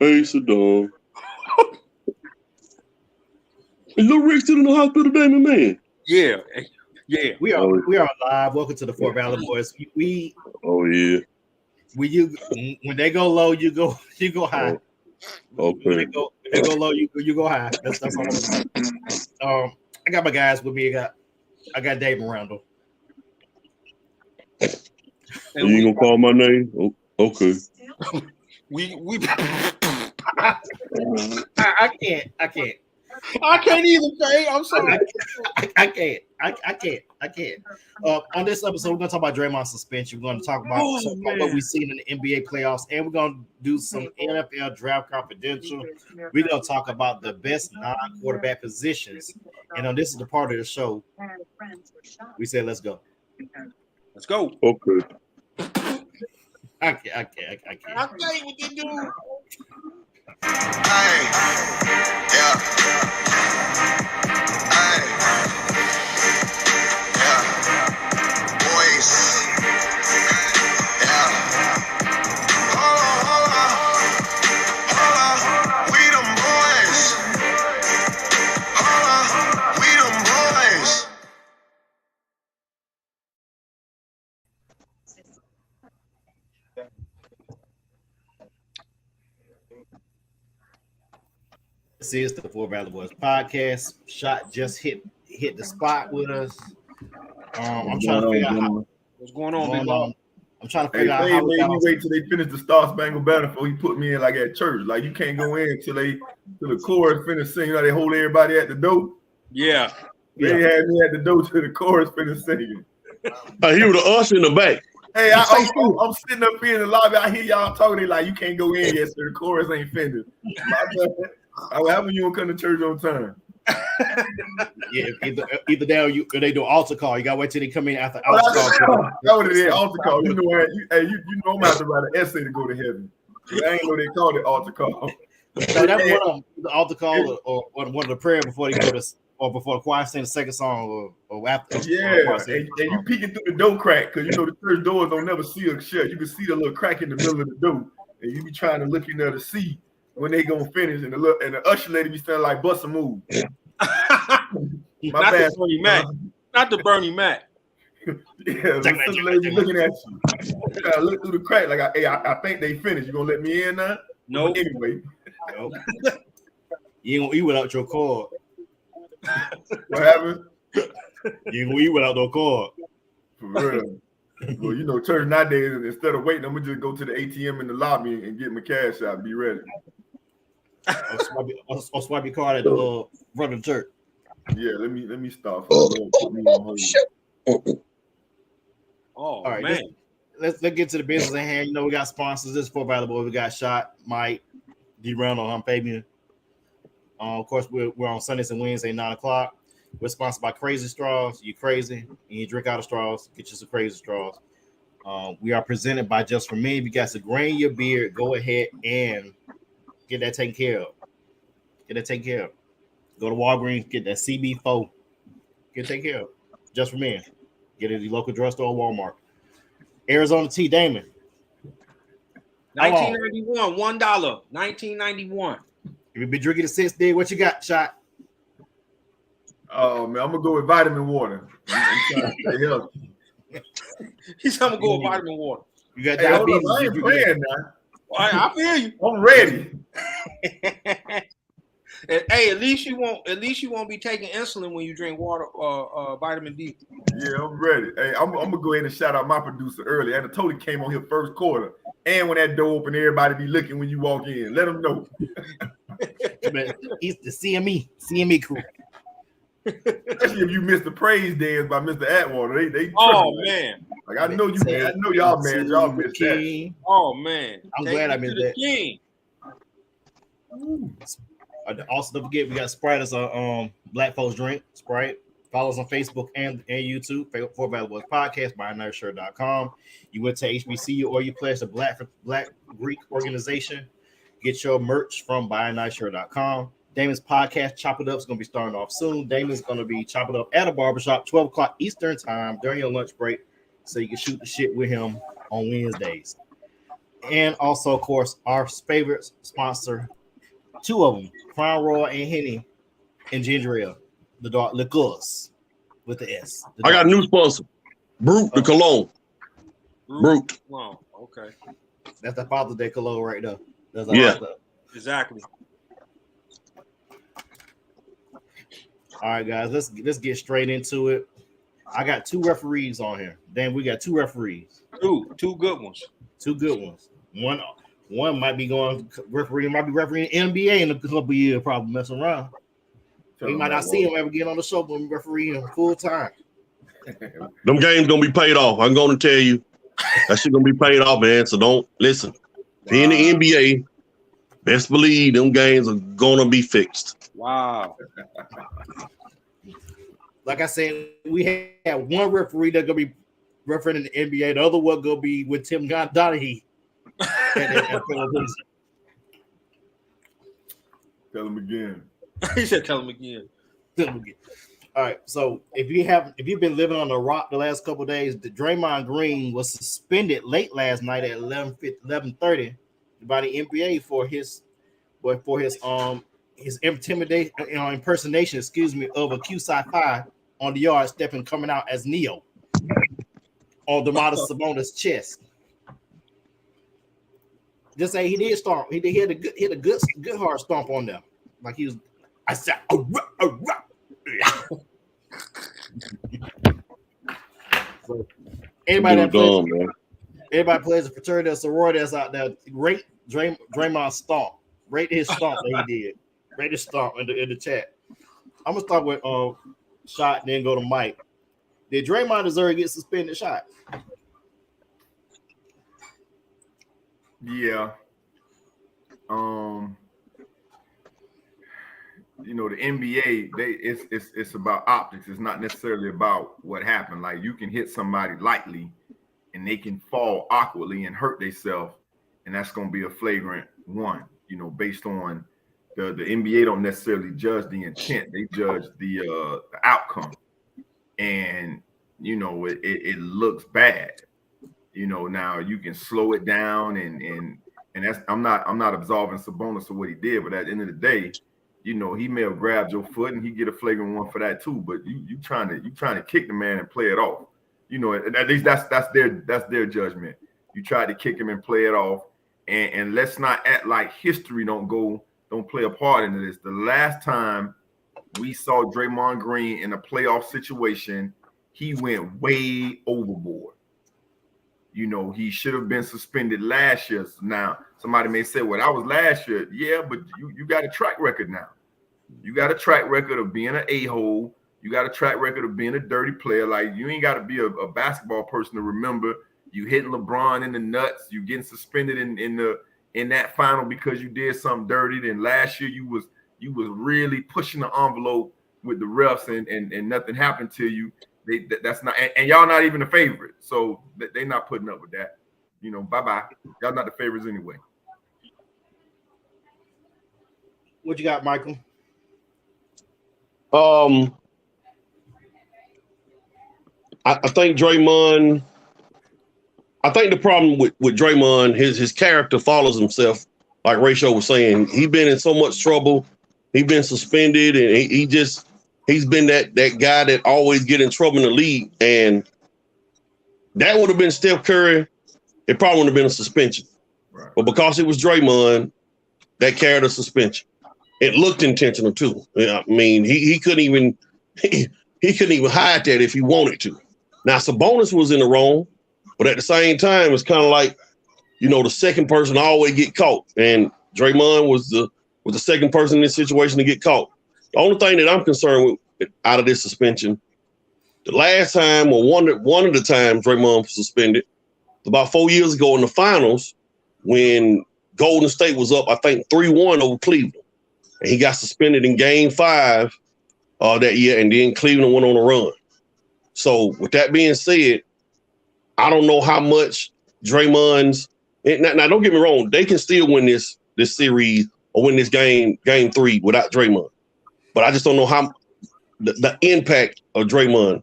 Hey, Saddam. Is Lil Rick still in the hospital, Damon, man? Yeah. Yeah. We are live. Welcome to the Four Valley Boys. We Oh, yeah. when they go low, you go high. Okay. When they go low, you go high. That's all I'm saying. I got my guys with me. I got Dave Randall. And you ain't gonna call my name? Oh, okay. we I can't. I can't either, Jay. I'm sorry. I can't. On this episode, we're gonna talk about Draymond suspension. We're gonna talk about what we've seen in the NBA playoffs, and we're gonna do some NFL draft confidential. We're gonna talk about the best non-quarterback positions. And on this is the part of the show we said, let's go. Let's go. Okay. I can't. I'll tell you what they do. Hey, yeah. Hey, yeah. Boys, yeah. Hold on. We them boys. Hold on, we them boys. This is the Four Valley Boys podcast. Shot just hit the spot with us. I'm trying to figure out what's going on, big dog. I'm trying to figure out how we wait till they finish the Star Spangled Banner before he put me in like at church. Like you can't go in till the chorus finish singing. You know, they hold everybody at the door. Yeah. They had me at the door till the chorus finish singing. I hear the usher in the back. Hey, I'm sitting up here in the lobby. I hear y'all talking. They like, you can't go in yet, so the chorus ain't finished. What happened? You don't come to church on time. Yeah, either that or they do altar call. You gotta wait till they come in after altar call. That's what it is, altar call. You know what? You know I'm gonna have to write an essay to go to heaven. I ain't know they called it altar call. So that's one of them, the altar call or one of the prayer before they go to or before the choir sing the second song or after. Yeah, and you peeking through the door crack because you know the church doors don't never see a shut. You can see the little crack in the middle of the door, and you be trying to look in there to see when they gonna finish, and the usher lady be standing like bust a move. Not the Bernie Mac. Not the Bernie Mac. Yeah, the lady looking at you. You gotta look through the crack like, I think they finished. You gonna let me in now? No. Nope. Anyway. Nope. You ain't gonna eat without your cord. What happened? You ain't gonna eat without no cord. For real. Well, you know, church nowadays, instead of waiting, I'm gonna just go to the ATM in the lobby and get my cash out. Be ready. Or swipe your card at the front of the church. Yeah, let me stop. Put me on hold. All right, man. Let's get to the business at hand. You know, we got sponsors. This is Four Valley Boys. We got Shot, Mike, D. Randall, I'm Fabian. Of course, we're on Sundays and Wednesdays, 9:00. We're sponsored by Crazy Straws. You crazy and you drink out of straws, get you some Crazy Straws. We are presented by Just For Me. If you got to grain your beard, go ahead and get that taken care of. Go to Walgreens, get that CB4. Get it taken care of. Just For Men. Get it at your local drugstore or Walmart. Arizona Tea, Damon. 1991, $1. 1991. If you've been drinking it since then, what you got, Shot? Oh man, I'm gonna go with vitamin water. I'm trying to stay healthy. He's gonna go with vitamin water. You got diabetes. I ain't playing now. I feel you. I'm ready. Hey, at least you won't be taking insulin when you drink water vitamin D. Yeah, I'm ready. Hey, I'm gonna go ahead and shout out my producer early. And totally came on here first quarter. And when that door open, everybody be looking when you walk in. Let them know. He's the CME crew. Especially if you missed the praise dance by Mr. Atwater. They oh man. Like I know y'all man. Y'all missed that. Oh man. I'm glad I missed that. King. Also, don't forget we got Sprite as a Black Folks Drink. Sprite. Follow us on Facebook and YouTube. Four Valley Boys Podcast by NerdShirt.com. You went to HBCU or you pledged a Black Greek organization. Get your merch from BuyANiceShirt.com. Damon's podcast, Chop It Up, is going to be starting off soon. Damon's going to be chopping up at a barbershop, 12 o'clock Eastern time during your lunch break, so you can shoot the shit with him on Wednesdays. And also, of course, our favorite sponsor, two of them, Crown Royal and Henny and ginger ale, the dark liqueurs with the S. I got a new sponsor, Brute the Cologne. Brute. Wow. Okay. That's the Father's Day cologne right there. That's Yeah. Exactly. All right, guys, let's get straight into it. I got two referees on here. Then we got two referees. Two good ones. Two good ones. One might be going refereeing, might be refereeing NBA in a couple of years, probably messing around. We might not see him ever get on the show, but refereeing full time. Them games gonna be paid off. I'm gonna tell you. That shit gonna be paid off, man. So don't listen. If you're in the NBA, best believe them games are gonna be fixed. Wow. Like I said, we have one referee that's gonna be refereeing the NBA. The other one gonna be with Tim Donaghy. Tell him again. He said, "Tell him again." All right. So if you've been living on the rock the last couple of days, the Draymond Green was suspended late last night at 11:30 by the NBA for his intimidation, impersonation, of a Q-Sci-Fi on the yard, stepping coming out as Neo on Domantas Sabonis' chest. Just say he did stomp. He had a good hard stomp on them, like he was. I said, So everybody plays a fraternity or sorority that's out there. Rate Draymond stomp. Rate his stomp that he did. Rate his stomp in the chat. I'm gonna start with Shot, then go to Mike. Did Draymond deserve to get suspended? Shot. Yeah. The NBA, it's about optics. It's not necessarily about what happened. Like, you can hit somebody lightly and they can fall awkwardly and hurt themselves, and that's gonna be a flagrant one, based on the NBA don't necessarily judge the intent, they judge the outcome. And it looks bad. Now you can slow it down and that's I'm not absolving Sabonis for what he did, but at the end of the day, he may have grabbed your foot and he get a flagrant one for that too. But you trying to kick the man and play it off. At least that's their judgment. You tried to kick him and play it off, and let's not act like history don't play a part into this. The last time we saw Draymond Green in a playoff situation, he went way overboard. He should have been suspended last year. Now, somebody may say, well, that was last year. Yeah, but you got a track record now. You got a track record of being an a-hole. You got a track record of being a dirty player. Like, you ain't got to be a basketball person to remember you hitting LeBron in the nuts, you getting suspended in that final because you did something dirty. Then last year you was really pushing the envelope with the refs and nothing happened to you. That's not, and y'all not even the favorite, so they not putting up with that. Bye-bye. Y'all not the favorites anyway. What you got, Michael? I think Draymond. I think the problem with Draymond, his character follows himself. Like Rachel was saying, he's been in so much trouble. He's been suspended, and he's been that guy that always get in trouble in the league. And that would have been Steph Curry. It probably would have been a suspension. Right. But because it was Draymond, that carried a suspension. It looked intentional too. I mean, he couldn't even hide that if he wanted to. Now, Sabonis was in the wrong, but at the same time, it's kind of like, the second person always get caught. And Draymond was the second person in this situation to get caught. The only thing that I'm concerned with out of this suspension, the last time or one of the times Draymond was suspended, about 4 years ago in the finals, when Golden State was up, I think 3-1 over Cleveland. And he got suspended in Game 5 that year, and then Cleveland went on a run. So with that being said, I don't know how much Draymond's – now don't get me wrong, they can still win this series or win this game 3 without Draymond. But I just don't know how the impact of Draymond,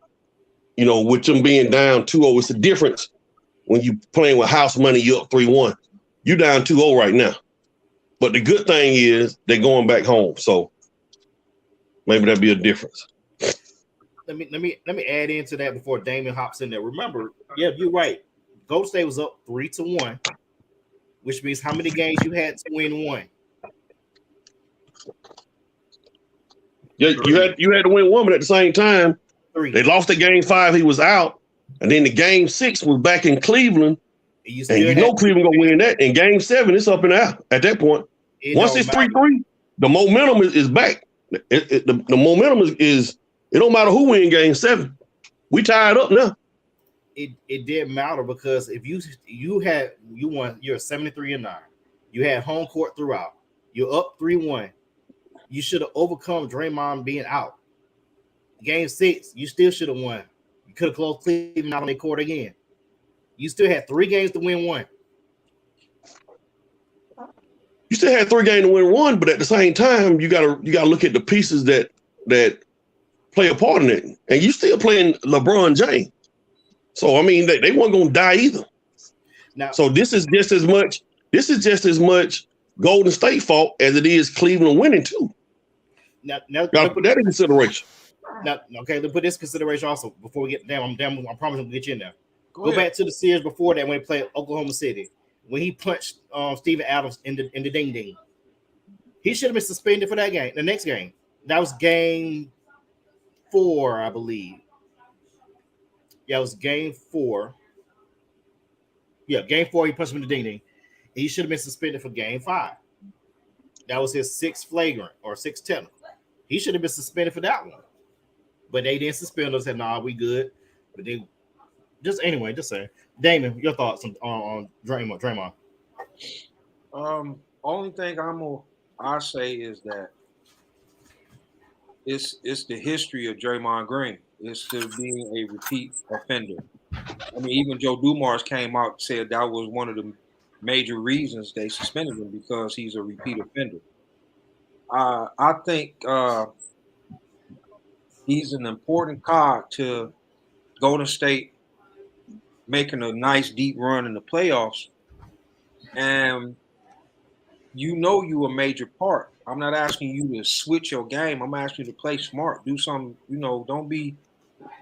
with them being down 2-0, it's the difference when you playing with house money, you up 3-1. You down 2-0 right now. But the good thing is they're going back home. So maybe that'll be a difference. Let me add into that before Damon hops in there. Remember, yeah, you're right. Golden State was up 3-1, which means how many games you had to win one? Yeah, you had to win one, but at the same time, 3. They lost the game 5. He was out, and then the game 6 was back in Cleveland, and you know Cleveland gonna win that. In game 7, it's up and out at that point. Once it's 3-3, the momentum is back. The momentum is it don't matter who win game 7. We tied up now. It didn't matter because if you won, you're 73-9. You had home court throughout. You're up 3-1. You should have overcome Draymond being out. Game 6, you still should have won. You could have closed Cleveland out on their court again. You still had 3 games to win one. You still had 3 games to win one, but at the same time, you gotta look at the pieces that play a part in it. And you still playing LeBron James. So I mean they weren't gonna die either. Now, so this is just as much Golden State fault as it is Cleveland winning too. Now gotta put that in consideration. Now, okay, let's put this consideration also before we get down. I promise we'll get you in there. Go back to the series before that when he played Oklahoma City, when he punched Steven Adams in the ding ding. He should have been suspended for that game. The next game, that was game 4, I believe. Yeah, it was game 4. Yeah, game 4, he punched him in the ding ding. He should have been suspended for game 5. That was his 6th flagrant or 6th technical. He should have been suspended for that one. But they didn't suspend us. Said, nah, we good. But they just saying. Damon, your thoughts on Draymond? Only thing I say is that it's the history of Draymond Green. It's to being a repeat offender. I mean, even Joe Dumars came out and said that was one of the major reasons they suspended him because he's a repeat offender. I think he's an important cog to Golden State making a nice deep run in the playoffs. And you a major part. I'm not asking you to switch your game. I'm asking you to play smart. Do something,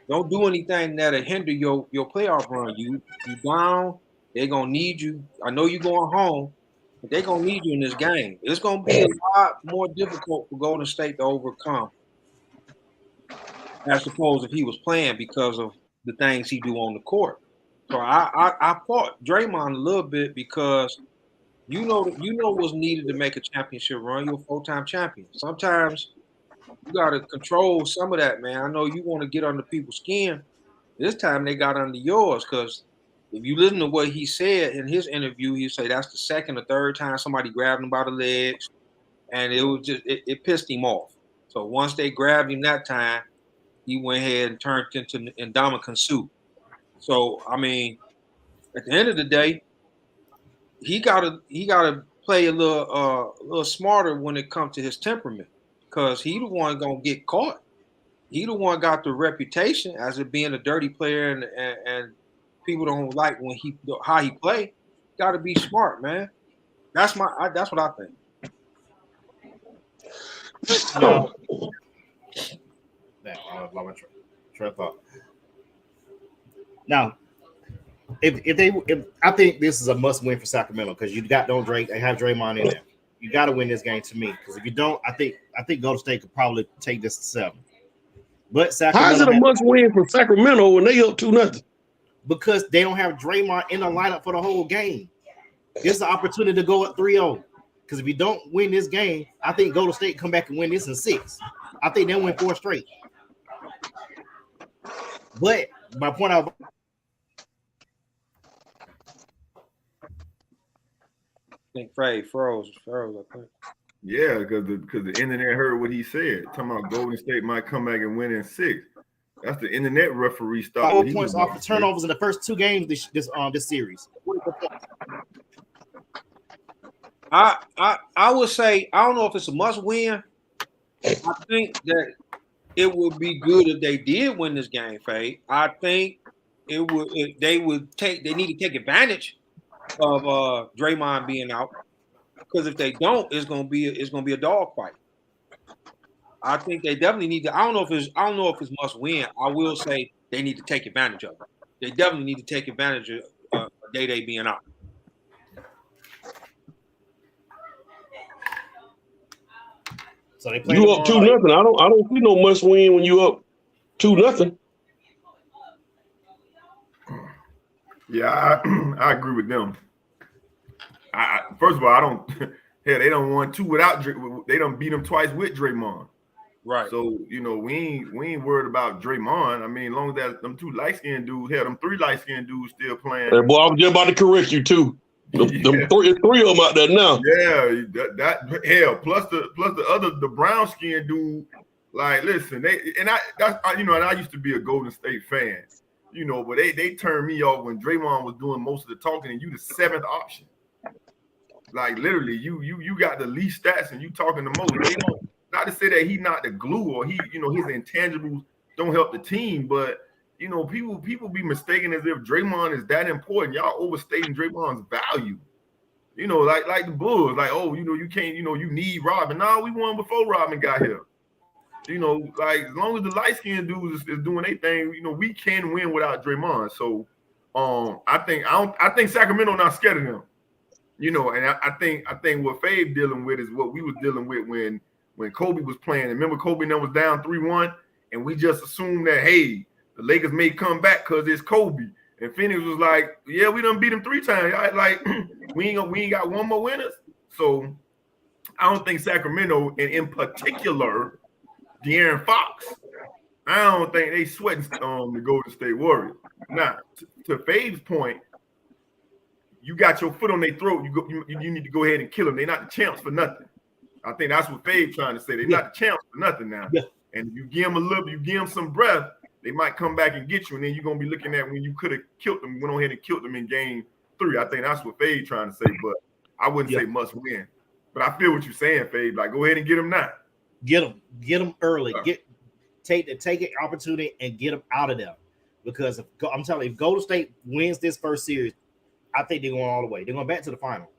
don't do anything that'll hinder your playoff run. You down, they're gonna need you. I know you're going home, but they're gonna need you in this game. It's gonna be a lot more difficult for Golden State to overcome. As opposed if he was playing because of the things he do on the court. So I fought Draymond a little bit because you know what's needed to make a championship run. You're a 4-time champion. Sometimes you got to control some of that, man. I know you want to get under people's skin. This time they got under yours because if you listen to what he said in his interview, he say that's the 2nd or 3rd time somebody grabbed him by the legs, and it was just it pissed him off. So once they grabbed him that time, he went ahead and turned into Ndamukong Suh. So I mean, at the end of the day, he gotta play a little smarter when it comes to his temperament, because he the one gonna get caught. He the one got the reputation as it being a dirty player, and people don't like how he play. Got to be smart, man. That's what I think. Now, if I think this is a must win for Sacramento because you got Drake, they have Draymond in there. You got to win this game to me, because if you don't, I think Golden State could probably take this to 7. But Sacramento, how is it a must win for Sacramento when they up 2-0? Because they don't have Draymond in the lineup for the whole game. This is an opportunity to go up 3-0. Because if you don't win this game, I think Golden State come back and win this in 6. I think they'll win 4 straight. But my point out, I think Fred froze. I think. Yeah, because the internet heard what he said. Talking about Golden State might come back and win in 6. That's the internet referee stuff. 4 points off the turnovers in the first 2 games this series. I would say, I don't know if it's a must win. I think that it would be good if they did win this game, Faye. I think they need to take advantage of Draymond being out. Because if they don't, it's gonna be a dog fight. I think they definitely need to. I don't know if it's must win. I will say they need to take advantage of it. They definitely need to take advantage of Day being out. So they play you up 2-0. I don't see no must win when you up 2-0. Yeah, I agree with them. First of all, I don't. Hell, they don't won 2 without. They don't beat them twice with Draymond. Right. So we ain't worried about Draymond. I mean, as long as that them 2 light skinned dudes, hell, them 3 light skinned dudes still playing. Hey, boy, I was just about to correct you too. Them three of them out there now. Yeah, that hell. Plus the brown skinned dude. Like, listen, and I used to be a Golden State fan. But they turned me off when Draymond was doing most of the talking, and you the 7th option. Like, literally, you got the least stats, and you talking the most. They don't, not to say that he not the glue or he, his intangibles don't help the team, but people be mistaken as if Draymond is that important. Y'all overstating Draymond's value. Like the Bulls, like, oh, you can't, you need Robin. No, we won before Robin got here. Like, as long as the light skinned dudes is doing their thing, we can win without Draymond. So, I think Sacramento not scared of them. And I think what Fave dealing with is what we was dealing with when Kobe was playing. And remember, Kobe was down 3-1, and we just assumed that, hey, the Lakers may come back because it's Kobe. And Phoenix was like, yeah, we done beat them 3 times. Like, we ain't got one more winners. So I don't think Sacramento, and in particular, De'Aaron Fox, I don't think they sweating the Golden State Warriors. Now, to Fave's point, you got your foot on their throat. You need to go ahead and kill them. They're not the champs for nothing. I think that's what Fave trying to say. They're not the champs for nothing now. Yeah. And if you give them you give them some breath, they might come back and get you. And then you're gonna be looking at when you could have killed them, went on ahead and killed them in game 3. I think that's what Fave trying to say. But I wouldn't say must win. But I feel what you're saying, Fave. Like, go ahead and get them now. Get them early. Take an opportunity and get them out of there. Because I'm telling you, if Golden State wins this first series, I think they're going all the way. They're going back to the final.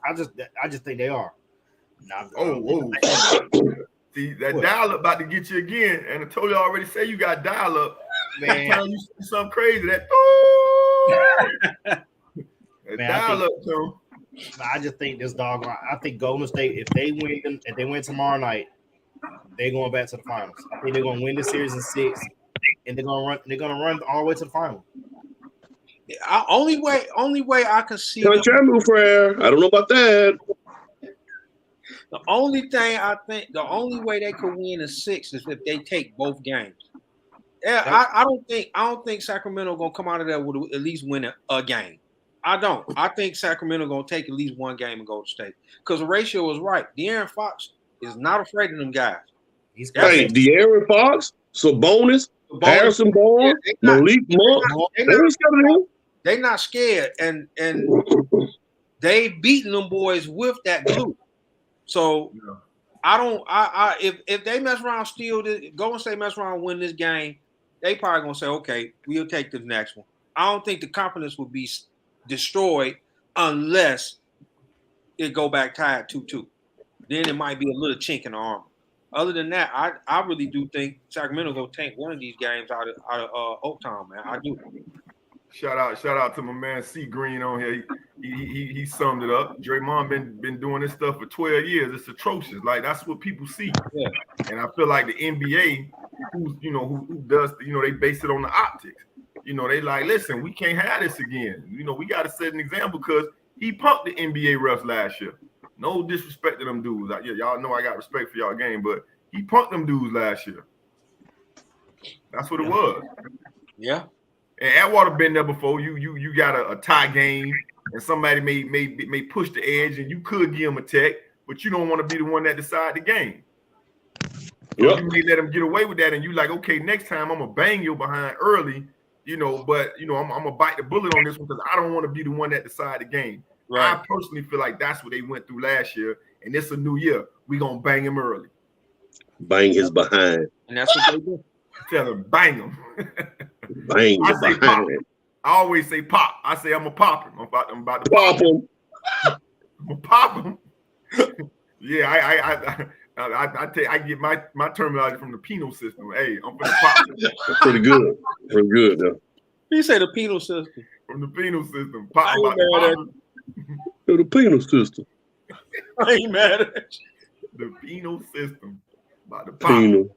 I just think they are. See, that dial-up about to get you again. And I told you already, say you got dial-up. Man, time you see something crazy, that dial-up, too. I just think this dog. I think Golden State, if they win tomorrow night, they're going back to the finals. I think they're going to win the series in 6, and they're going to run all the way to the final. Only way I can see. I don't know about that. The only way they could win in 6 is if they take both games. Yeah, I don't think Sacramento gonna come out of there with at least win a game. I don't. I think Sacramento gonna take at least one game and go to state because the ratio is right. De'Aaron Fox is not afraid of them guys. Hey, De'Aaron Fox, Sabonis, Harrison Barnes, Malik Monk. They're not scared, and they've beaten them boys with that glue. So if they mess around, Golden State mess around, win this game, they probably gonna say, okay, we'll take the next one. I don't think the confidence would be destroyed unless it go back tied 2-2. Then it might be a little chink in the armor. Other than that, I really do think Sacramento gonna take one of these games out of Oaktown, man. I do. Shout out to my man C Green on here. He summed it up. Draymond been doing this stuff for 12 years. It's atrocious. Like, that's what people see. Yeah. And I feel like the NBA, who does, they base it on the optics. They like, listen, we can't have this again. We got to set an example because he punked the NBA refs last year. No disrespect to them dudes. Y'all know I got respect for y'all game, but he punked them dudes last year. That's what it was. Yeah. And Atwater been there before. You got a tie game, and somebody may push the edge, and you could give them a tech, but you don't want to be the one that decide the game. Yep. You may let them get away with that, and you like, okay, next time I'm gonna bang you behind early, but I'm gonna bite the bullet on this one because I don't want to be the one that decide the game. Right. I personally feel like that's what they went through last year, and it's a new year. We gonna bang him early. Bang his behind. And that's what they do. Tell him, bang him. Bang his behind. I always say pop. I say I'm a pop him. I'm about to Pop him. I'm gonna pop him. Yeah, I get my terminology from the penal system. Hey, I'm gonna pop him. That's pretty good. Pretty good though. You say the penal system. From the penal system. Pop, I I'm ain't about to mad at pop him. To the penal system. I ain't mad at you. The penal system. About to pop Penal. him.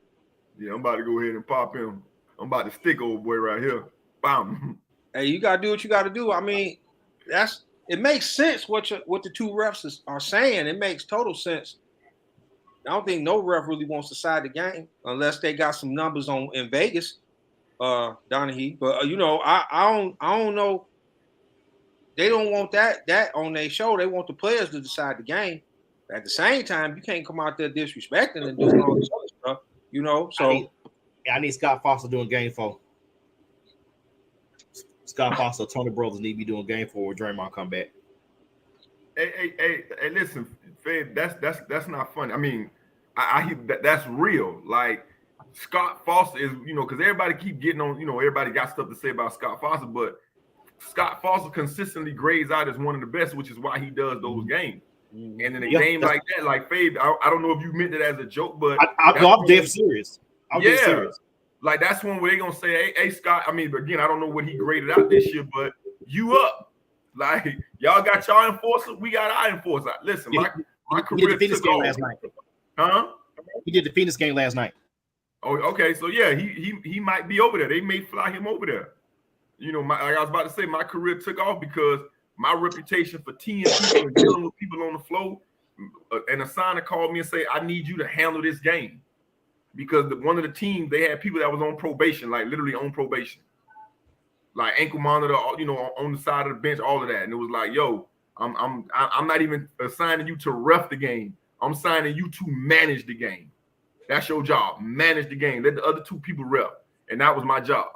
Yeah, I'm about to go ahead and pop him. I'm about to stick old boy right here. Bam. Hey, you gotta do what you gotta do. I mean, it makes sense what the two refs are saying. It makes total sense. I don't think no ref really wants to side the game unless they got some numbers in Vegas, Donahue. But I don't know. They don't want that on their show. They want the players to decide the game. At the same time, you can't come out there disrespecting and doing all this other stuff. So I need Scott Foster doing game 4. Scott Foster, Tony Brothers need to be doing game 4 with Draymond come back. Hey, listen, Fed, that's not funny. I mean, I that's real. Like Scott Foster is, because everybody keep getting on, everybody got stuff to say about Scott Foster, but Scott Foster consistently grades out as one of the best, which is why he does those games. And in a game like that, like Fade, I don't know if you meant it as a joke, but I'm dead serious. I'm dead serious. Like that's one where they're gonna say, hey, Scott. I mean, again, I don't know what he graded out this year, but you up. Like y'all got y'all enforcer, we got our enforcer. Listen, my career did the Phoenix game last night. Huh? He did the Phoenix game last night. Oh, okay. So yeah, he might be over there. They may fly him over there. Like I was about to say, my career took off because my reputation for teeing people and dealing with people on the floor, and a signer called me and say, I need you to handle this game. Because one of the teams, they had people that was on probation, like literally on probation. Like ankle monitor, on the side of the bench, all of that. And it was like, yo, I'm not even assigning you to ref the game. I'm signing you to manage the game. That's your job. Manage the game. Let the other two people ref. And that was my job.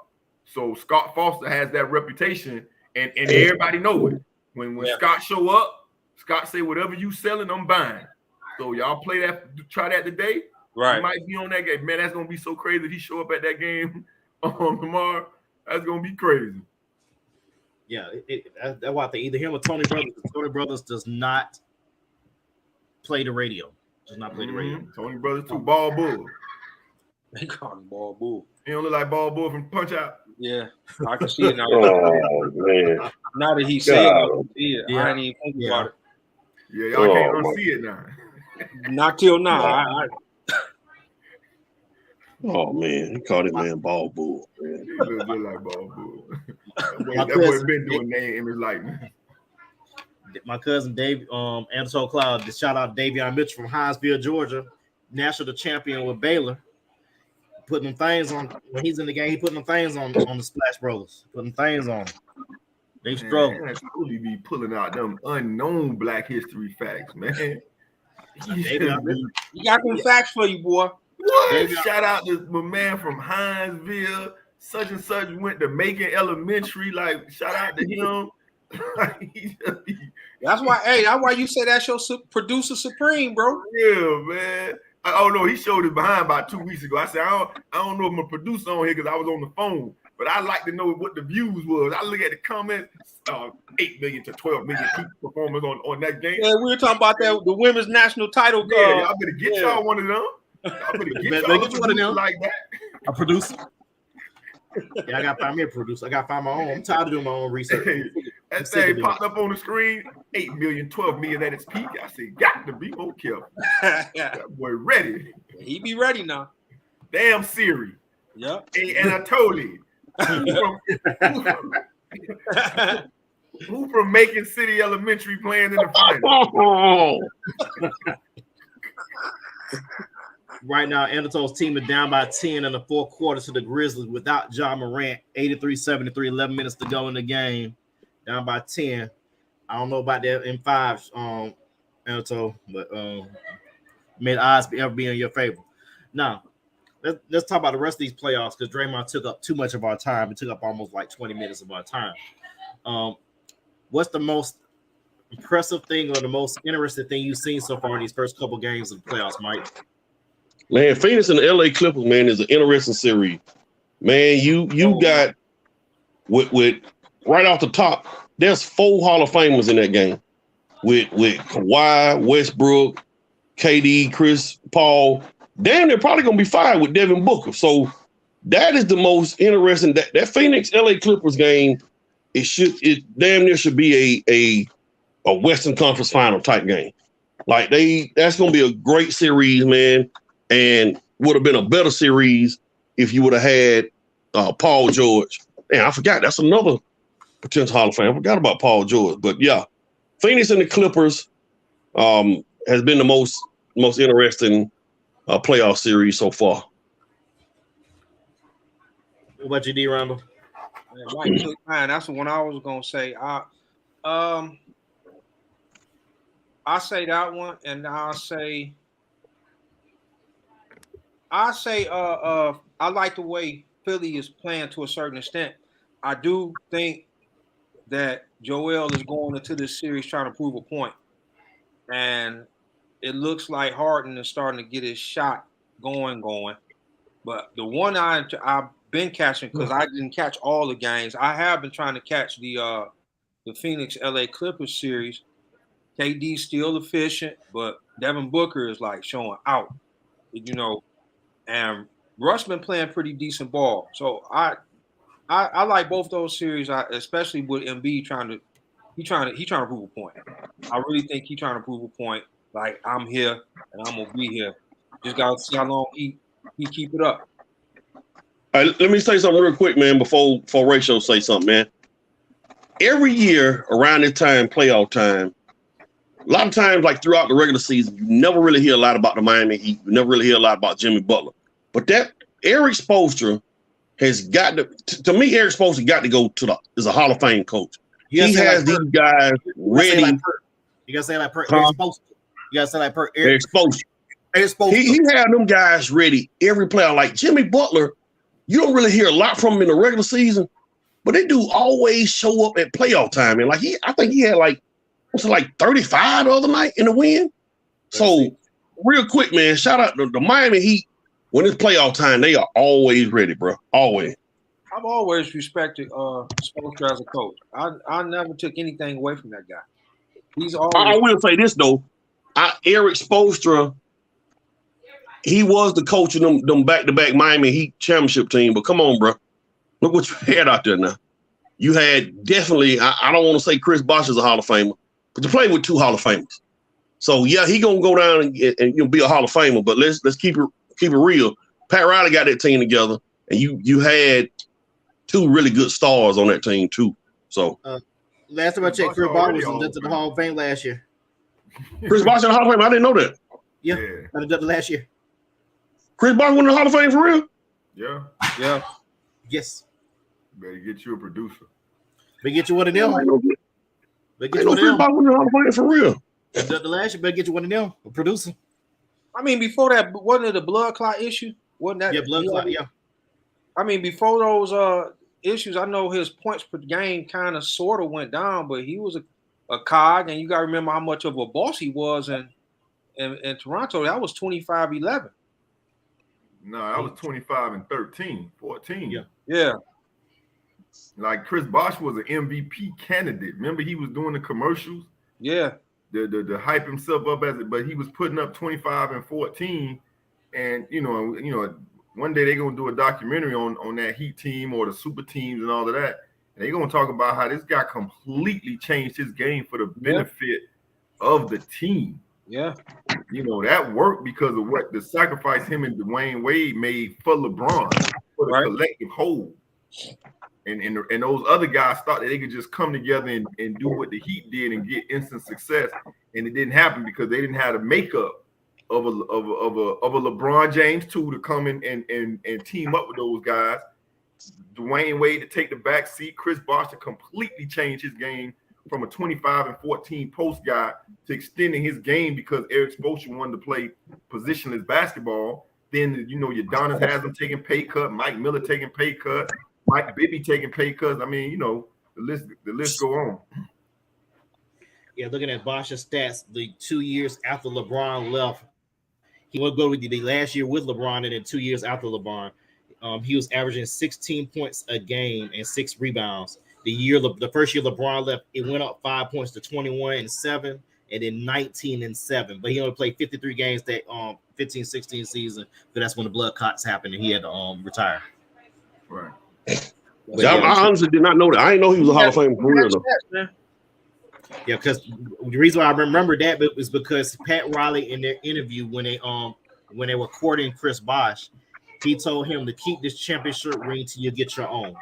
So Scott Foster has that reputation, and everybody know it. When Scott show up, Scott say, whatever you selling, I'm buying. So y'all try that today. Right. He might be on that game. Man, that's gonna be so crazy if he show up at that game tomorrow. That's gonna be crazy. Yeah, that's why I think either him or Tony Brothers. Tony Brothers does not play the radio. Does not play the radio. Tony Brothers too. Ball Bull. They call him Ball Bull. He don't look like Ball Bull from Punch Out. Yeah, I can see it now. Oh man! Now that he said it, I ain't even think about it. Yeah, y'all can't unsee it now. Not till now. Oh man, he called it man Ball Bull. Man. He looks just like Ball Bull. that boy been doing name image likeness. My cousin Dave, Anatole Cloud, shout out Davion Mitchell from Hinesville, Georgia, national champion with Baylor. Putting them things on when he's in the game. He putting them things on the Splash Brothers. Putting things on. They struggle. Man, truly be pulling out them unknown Black history facts, man. You got them facts for you, boy. What? Shout out to my man from Hinesville. Such and such went to Macon Elementary. Like, shout out to him. That's why you say that's your producer supreme, bro. Yeah, man. Oh no, he showed it behind about 2 weeks ago. I said, I don't know if I'm a producer on here because I was on the phone, but I like to know what the views was. I look at the comments, 8 million to 12 million people performance on that game. Yeah, we were talking about that the women's national title. Yeah, y'all better get y'all one of them. Y'all better get y'all one of them like that. A producer. Yeah, I gotta find me a producer. I gotta find my own. I'm tired of doing my own research. Hey, that thing popped up on the screen, 8 million, 12 million at its peak. I said, got to be more careful. That boy ready. He be ready now. Damn Siri. Yep. And I told him. Who from Macon City Elementary playing in the final? Right now, Anatole's team is down by 10 in the fourth quarter to the Grizzlies without John Morant. 83-73, 11 minutes to go in the game. Down by 10. I don't know about that in 5, Anatole, but may the odds ever be in your favor. Now, let's talk about the rest of these playoffs because Draymond took up too much of our time. It took up almost like 20 minutes of our time. What's the most impressive thing or the most interesting thing you've seen so far in these first couple games of the playoffs, Mike? Man, Phoenix and the LA Clippers, man, is an interesting series. Man, you got with right off the top, there's 4 Hall of Famers in that game with Kawhi, Westbrook, KD, Chris Paul. Damn, they're probably gonna be 5 with Devin Booker. So that is the most interesting. That Phoenix LA Clippers game, it damn near should be a Western Conference Final type game. Like that's gonna be a great series, man, and would have been a better series if you would have had Paul George. Man, I forgot that's another potential Hall of Fame. I forgot about Paul George, but yeah, Phoenix and the Clippers has been the most interesting playoff series so far. What about you, D. Randall? Man, that's the one I was gonna say. I say that one, and I like the way Philly is playing to a certain extent. I do think that Joel is going into this series trying to prove a point, and it looks like Harden is starting to get his shot going. But the one I've been catching, because I didn't catch all the games, I have been trying to catch the Phoenix LA Clippers series. KD's still efficient, but Devin Booker is like showing out, and Russ been playing pretty decent ball. So I like both those series, especially with Embiid trying to prove a point. I really think he's trying to prove a point. Like, I'm here and I'm gonna be here. Just gotta see how long he keep it up. All right, let me say something real quick, man, before Rachel say something, man. Every year around this time, playoff time, a lot of times, like throughout the regular season, you never really hear a lot about the Miami Heat. You never really hear a lot about Jimmy Butler. But that Eric Spoelstra has got to me, Eric Spoelstra got to go is a Hall of Fame coach. He has these guys ready. You gotta say like per Eric Spoelstra. You gotta say like per Eric Spoelstra. Eric Spoelstra. He had them guys ready every player. Like Jimmy Butler, you don't really hear a lot from him in the regular season, but they do always show up at playoff time. And like I think he had like 35 the other night in the win. So real quick, man, shout out to the Miami Heat. When it's playoff time, they are always ready, bro. Always. I've always respected Spoelstra as a coach. I never took anything away from that guy. He's always. I will say this though, Eric Spoelstra, he was the coach of them back-to-back Miami Heat championship team. But come on, bro, look what you had out there now. You had definitely. I don't want to say Chris Bosh is a Hall of Famer, but you played with 2 Hall of Famers. So yeah, he gonna go down and be a Hall of Famer. But let's keep it real. Pat Riley got that team together, and you had 2 really good stars on that team too. So last time I checked, Chris Bosh was inducted to the Hall of Fame last year. Chris Bosh in the Hall of Fame? I didn't know that. Yeah. Inducted last year. Chris Bosh went in the Hall of Fame for real? Yeah. Yes. Better get you a producer. Better get you one of them. Better get you one of them. Chris Bosh went in the Hall of Fame for real. Inducted last year. Better get you one of them. A producer. I mean, before that, wasn't it the blood clot issue? Wasn't that? Yeah, blood clot. Yeah. I mean, before those issues, I know his points per game kind of sort of went down, but he was a cog, and you got to remember how much of a boss he was in Toronto. That was 25-11. No, that was 25-13, 14. Yeah. Like Chris Bosh was an MVP candidate. Remember, he was doing the commercials. Yeah. The hype himself up but he was putting up 25 and 14, and you know, one day they're gonna do a documentary on that Heat team or the super teams and all of that, and they're gonna talk about how this guy completely changed his game for the benefit of the team. Yeah, you know, that worked because of what the sacrifice him and Dwayne Wade made for LeBron, for the collective whole. And those other guys thought that they could just come together and do what the Heat did and get instant success, and it didn't happen because they didn't have the makeup of a LeBron James too to come in and team up with those guys. Dwayne Wade to take the back seat, Chris Bosh to completely change his game from a 25 and 14 post guy to extending his game because Eric Spoelstra wanted to play positionless basketball. Then your Udonis has him taking pay cut, Mike Miller taking pay cut. Mike Bibby taking pay cuts. I mean, the list go on. Yeah, looking at Bosh's stats, the 2 years after LeBron left, he would go with the last year with LeBron, and then 2 years after LeBron, he was averaging 16 points a game and 6 rebounds. The first year LeBron left, it went up 5 points to 21-7, and then 19-7. But he only played 53 games that 15-16 season, because that's when the blood clots happened and he had to retire. Right. I honestly did not know that. I didn't know he was a Hall of Fame career though. Yeah, because the reason why I remember that was because Pat Riley in their interview when they were courting Chris Bosh, he told him to keep this championship ring till you get your own.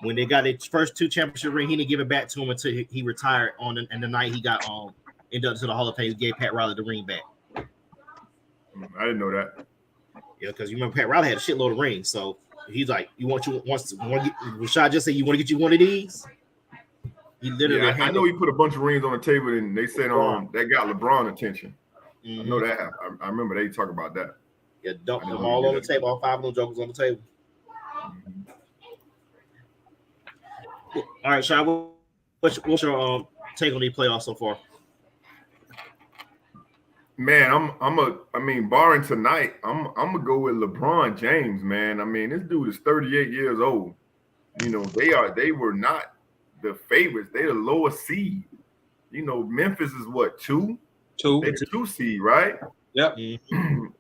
When they got his first 2 championship ring, he didn't give it back to him until he retired and the night he got inducted to the Hall of Fame. He gave Pat Riley the ring back. I didn't know that. Yeah, because you remember Pat Riley had a shitload of rings, so he's like, Rashad just said, you want to get you one of these? He literally. Yeah, I know he put a bunch of rings on the table, and they said that got LeBron attention. Mm-hmm. I know that. I remember they talk about that. Yeah, dumped them all on the table. All 5 of them jokers on the table. Mm-hmm. All right, Sean, what's your take on these playoffs so far? Man, I mean, barring tonight, I'm gonna go with LeBron James, man. I mean, this dude is 38 years old. You know, they were not the favorites. They're the lowest seed. You know, Memphis is what, 2? They're the 2 seed, right? Yep.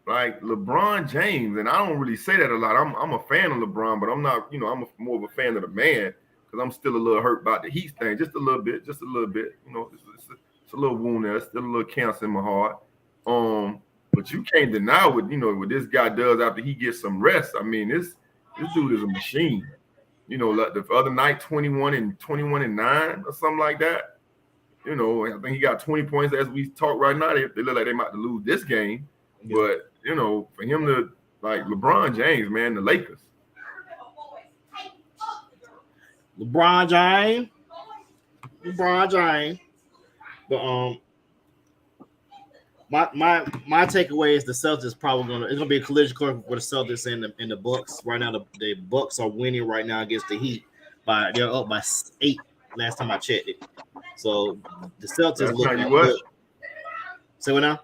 Like LeBron James, and I don't really say that a lot. I'm a fan of LeBron, but I'm not, you know, I'm more of a fan of the man, because I'm still a little hurt about the Heat thing, just a little bit. You know, it's a little wound there, still a little cancer in my heart. But you can't deny what this guy does after he gets some rest. I mean, this dude is a machine. You know, like the other night, 21 and 9 or something like that. You know, I think he got 20 points as we talk right now. They look like they might lose this game. Yeah. But, you know, for him to, like, LeBron James, man, the Lakers. LeBron James. But my takeaway is the Celtics probably it's gonna be a collision course for the Celtics and the Bucks. Right now, the Bucks are winning right now against the Heat they're up by 8 last time I checked it. So the Celtics look good. Say what now?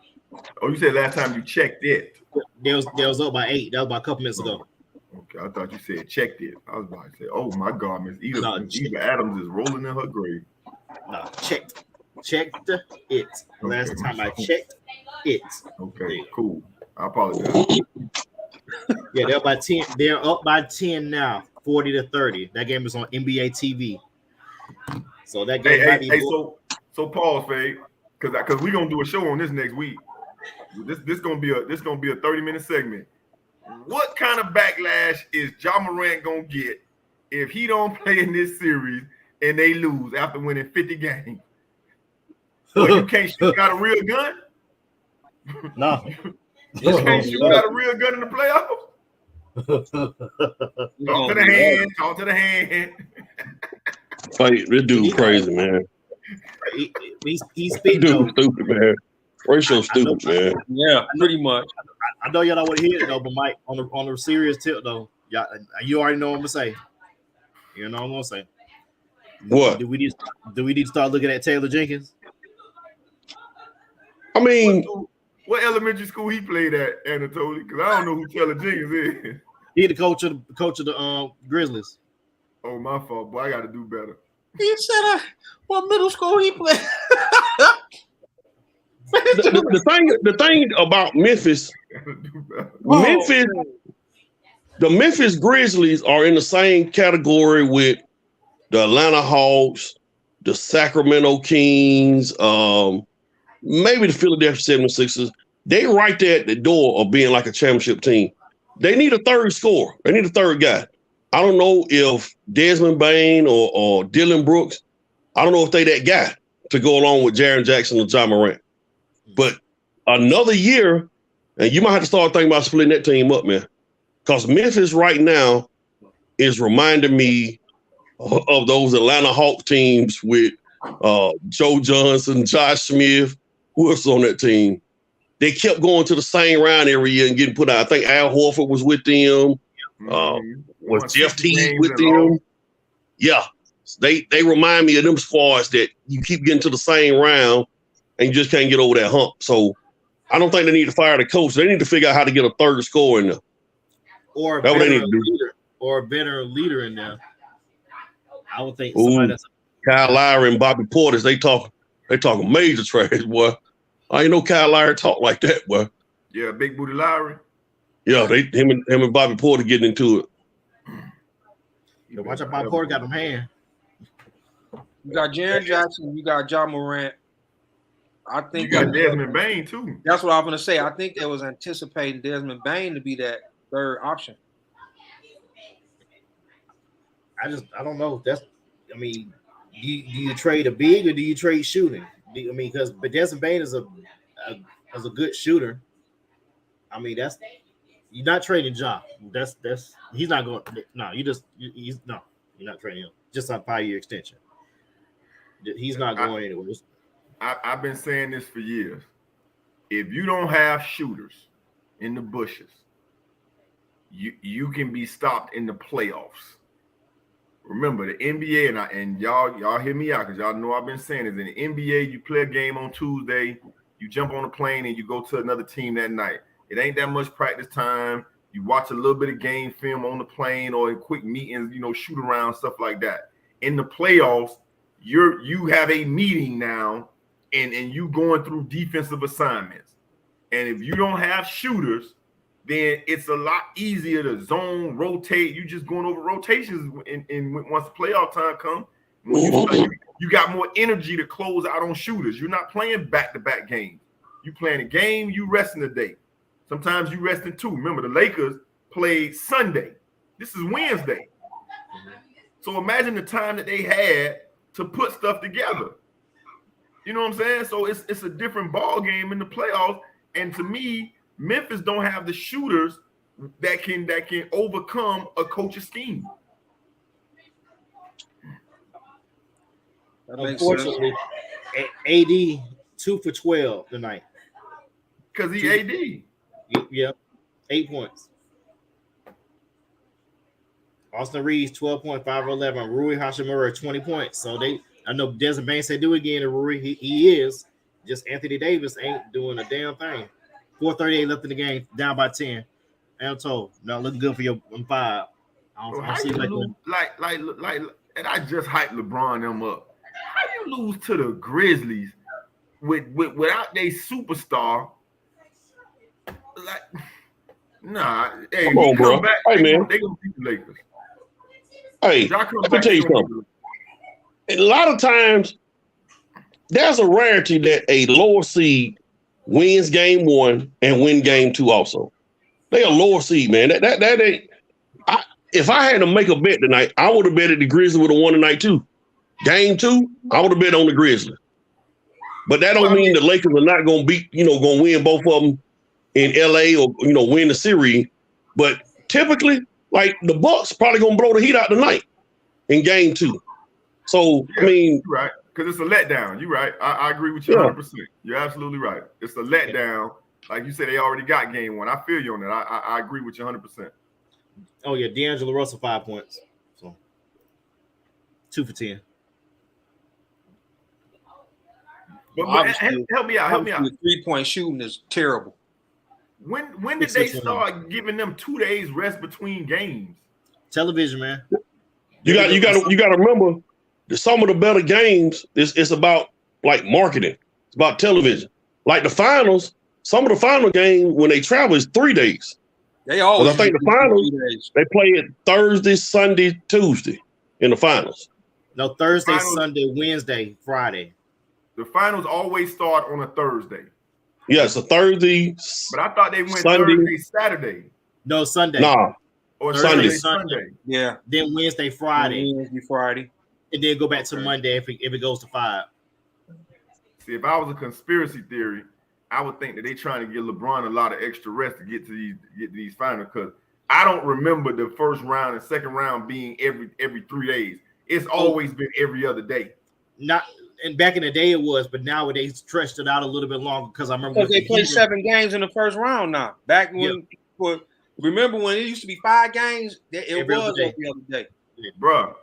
Oh, you said last time you checked it. They was up by 8. That was about a couple minutes ago. Okay, I thought you said checked it. I was about to say, oh my God, Miss Eva Adams is rolling in her grave. No, checked it. Last time I checked it. Okay, cool. I apologize. Yeah, they're up by 10. They're up by 10 now, 40-30. That game is on NBA TV. So that game might be. So pause, Fade, because we're gonna do a show on this next week. This gonna be a 30-minute segment. What kind of backlash is Ja Morant gonna get if he don't play in this series and they lose after winning 50 games? Well, you can't shoot out a real gun? No. You can't shoot out a real gun in the playoffs? Talk to the hand. Like, this dude crazy, man. He's stupid, man. Ratio's stupid, man. Yeah, pretty much. I know y'all don't want to hear it though, but Mike, on the serious tip though, you already know what I'm gonna say. You know what I'm gonna say. What? Do we need to start looking at Taylor Jenkins? I mean, what elementary school he played at, Anatoly? Because I don't know who Taylor Jenkins is. He the coach of the Grizzlies. Oh, my fault, boy. I got to do better. He said, what middle school he played? the thing about Memphis, the Memphis Grizzlies are in the same category with the Atlanta Hawks, the Sacramento Kings, maybe the Philadelphia 76ers. They right there at the door of being like a championship team. They need a third scorer. They need a third guy. I don't know if Desmond Bain or Dylan Brooks, I don't know if they that guy to go along with Jaren Jackson or Ja Morant. But another year, and you might have to start thinking about splitting that team up, man. Because Memphis right now is reminding me of those Atlanta Hawks teams with Joe Johnson, Josh Smith, who else was on that team. They kept going to the same round every year and getting put out. I think Al Horford was with them. Was Jeff Teague with them? Yeah. They remind me of them squads that you keep getting to the same round and you just can't get over that hump. So I don't think they need to fire the coach. They need to figure out how to get a third scorer in there. Or a better leader in there. I would think somebody that's Kyle Lowry and Bobby Portis, they talking major trash, boy. I ain't know Kyle Lowry talk like that, boy. Yeah, Big Booty Lowry. Yeah, him and Bobby Portis getting into it. Watch out, Bobby Portis got them hands. You got Jaren Jackson, you got John Morant. I think you got Desmond Bain too. That's what I was gonna say. I think they was anticipating Desmond Bain to be that third option. I don't know. Do you trade a big or do you trade shooting? But Desmond Bain is a good shooter. I mean, you're not trading Ja. That's he's not going. No, you're not trading him. Just on a 5-year extension. He's not going anywhere. I've been saying this for years. If you don't have shooters in the bushes, you can be stopped in the playoffs. Remember the NBA, and y'all hear me out because y'all know I've been saying this. In the NBA, you play a game on Tuesday, you jump on a plane and you go to another team that night. It ain't that much practice time. You watch a little bit of game film on the plane or in quick meetings, shoot around, stuff like that. In the playoffs, you have a meeting now and you going through defensive assignments. And if you don't have shooters, then it's a lot easier to zone, rotate. You just going over rotations and once the playoff time comes, you got more energy to close out on shooters. You're not playing back-to-back games. You playing a game, you resting a day. Sometimes you resting two. Remember, the Lakers played Sunday. This is Wednesday. So imagine the time that they had to put stuff together. You know what I'm saying? So it's a different ball game in the playoffs. And to me, Memphis don't have the shooters that can overcome a coach's scheme. Unfortunately, AD 2 for 12 tonight. Because he AD. Yep. 8 points. Austin Reeves 12.5-11. Rui Hachimura 20 points. So I know Desmond Bain said do it again, and Rui he is. Just Anthony Davis ain't doing a damn thing. 4:38 left in the game, down by 10. I'm told, not looking good for your 5. I don't see like, and I just hyped LeBron them up. How you lose to the Grizzlies without their superstar? Like, nah. Hey, come on, bro. Back, hey, man. They gonna beat the Lakers. Hey, let me tell you something. A lot of times, there's a rarity that a lower seed wins game 1 and win game 2 also. They a lower seed, man. That ain't. If I had to make a bet tonight, I would have betted the Grizzlies would have won tonight too. Game 2, I would have bet on the Grizzlies. But that don't mean the Lakers are not going to beat, going to win both of them in LA or, win the series. But typically, like the Bucks probably going to blow the Heat out tonight in game 2. So, yeah, I mean. You're right. Because it's a letdown. You're right. I agree with you 100%. You're absolutely right. It's a letdown. Like you said, they already got game 1. I feel you on that. I agree with you 100%. Oh, yeah. D'Angelo Russell, 5 points. So 2 for 10. But help me out. The 3-point shooting is terrible. When did they start giving them 2 days rest between games? Television, man. You got to remember that some of the better games it's about like marketing. It's about television. Like the finals, some of the final game when they travel is 3 days. They always. I think the finals they play it Thursday, Sunday, Tuesday in the finals. No, Thursday, Sunday, Wednesday, Friday. The finals always start on a Thursday. Yeah, it's a Thursday. But I thought they went Sunday. Thursday, Saturday. No, Sunday. Nah. Or Thursday, Sunday. Yeah. Then Wednesday, Friday. Friday. And then go back to Monday if it goes to 5. See, if I was a conspiracy theory, I would think that they're trying to give LeBron a lot of extra rest to get to these finals, because I don't remember the first round and second round being every 3 days. It's always been every other day. And back in the day it was, but nowadays stretched it out a little bit longer because I remember they play 7 games in the first round now. Back when remember when it used to be 5 games, it was every other day. Bruh,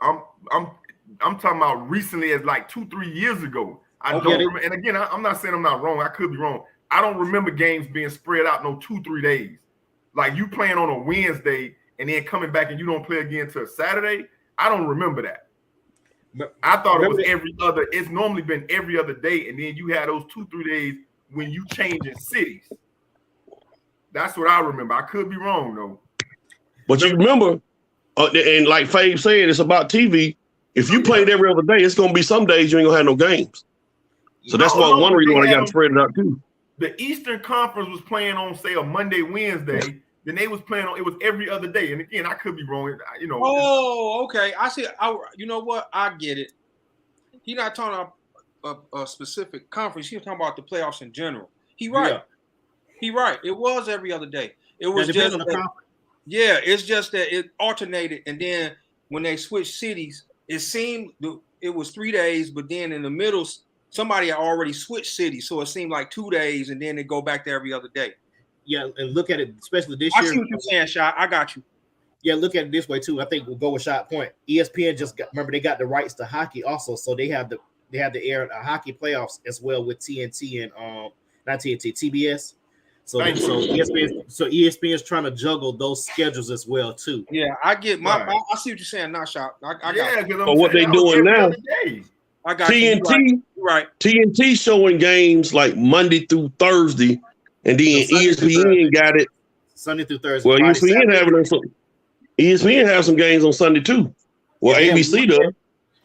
I'm talking about recently as like 2-3 years ago. I don't remember, and again, I'm not saying I'm not wrong. I could be wrong. I don't remember games being spread out 2-3 days. Like you playing on a Wednesday and then coming back and you don't play again till Saturday. I don't remember that. I thought it was every other. It's normally been every other day, and then you had those 2-3 days when you change in cities. That's what I remember. I could be wrong though. But you remember, and like Fave said, it's about TV. If you played every other day, it's gonna be some days you ain't gonna have no games. So that's one reason why they got to spread it out too. The Eastern Conference was playing on, say, a Monday, Wednesday. Then they was playing on. It was every other day. And again, I could be wrong. You know. Oh, okay. I see. You know what? I get it. He's not talking about a specific conference. He's talking about the playoffs in general. He right. Yeah. He right. It was every other day. It was just yeah. It's just that it alternated, and then when they switched cities, it seemed it was 3 days, but then in the middle, somebody had already switched cities, so it seemed like 2 days, and then they go back to every other day. Yeah, and look at it, especially this year. I see what you're saying, Shot. I got you. Yeah, look at it this way too. I think we'll go with Shot point. ESPN remember they got the rights to hockey also, so they have the air hockey playoffs as well with TNT and not TNT, TBS. So ESPN is trying to juggle those schedules as well too. Yeah, I get my. Right. I see what you're saying, not Shot. I got you. But what they doing now? I got TNT, you. Right. TNT showing games like Monday through Thursday, and then ESPN got it Sunday through Thursday. Well, ESPN has some games on Sunday too. Well, ABC does.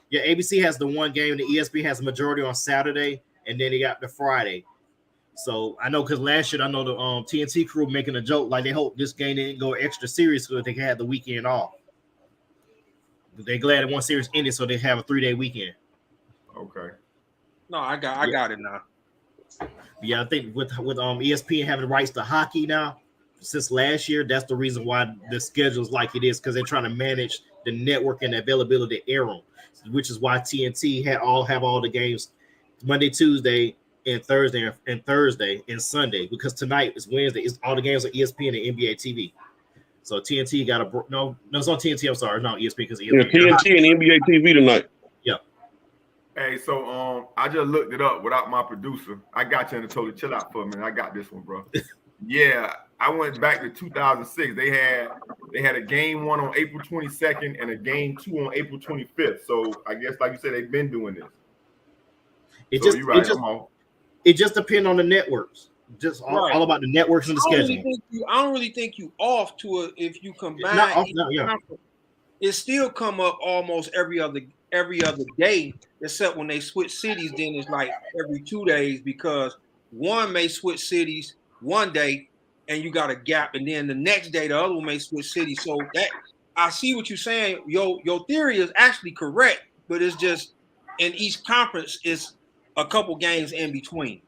Yeah, ABC has the one game, and the ESPN has the majority on Saturday, and then they got the Friday. So I know because last year I know the TNT crew making a joke like they hope this game didn't go extra serious so they can have the weekend off. They're glad that one series ended so they have a 3-day weekend. Okay. No, I got it now. Yeah, I think with ESPN having the rights to hockey now since last year, that's the reason why the schedule is like it is, because they're trying to manage the network and the availability to air them, which is why TNT have all the games Monday, Tuesday, and Thursday and Sunday, because tonight is Wednesday. It's all the games on ESPN and NBA TV. So TNT got it's on TNT. I'm sorry, not ESPN because ESPN. Yeah, TNT and NBA TV tonight. Yeah. Hey, so I just looked it up without my producer. I got you and told you chill out for a minute. I got this one, bro. Yeah, I went back to 2006. They had a game 1 on April 22nd and a game 2 on April 25th. So I guess, like you said, they've been doing this. It just depends on the networks. Just all about the networks and the schedule. I don't really think you off to it if you combine. It still come up almost every other day, except when they switch cities. Then it's like every 2 days, because one may switch cities one day and you got a gap, and then the next day the other one may switch cities. So that I see what you're saying. Your theory is actually correct, but it's just in each conference it's a couple games in between.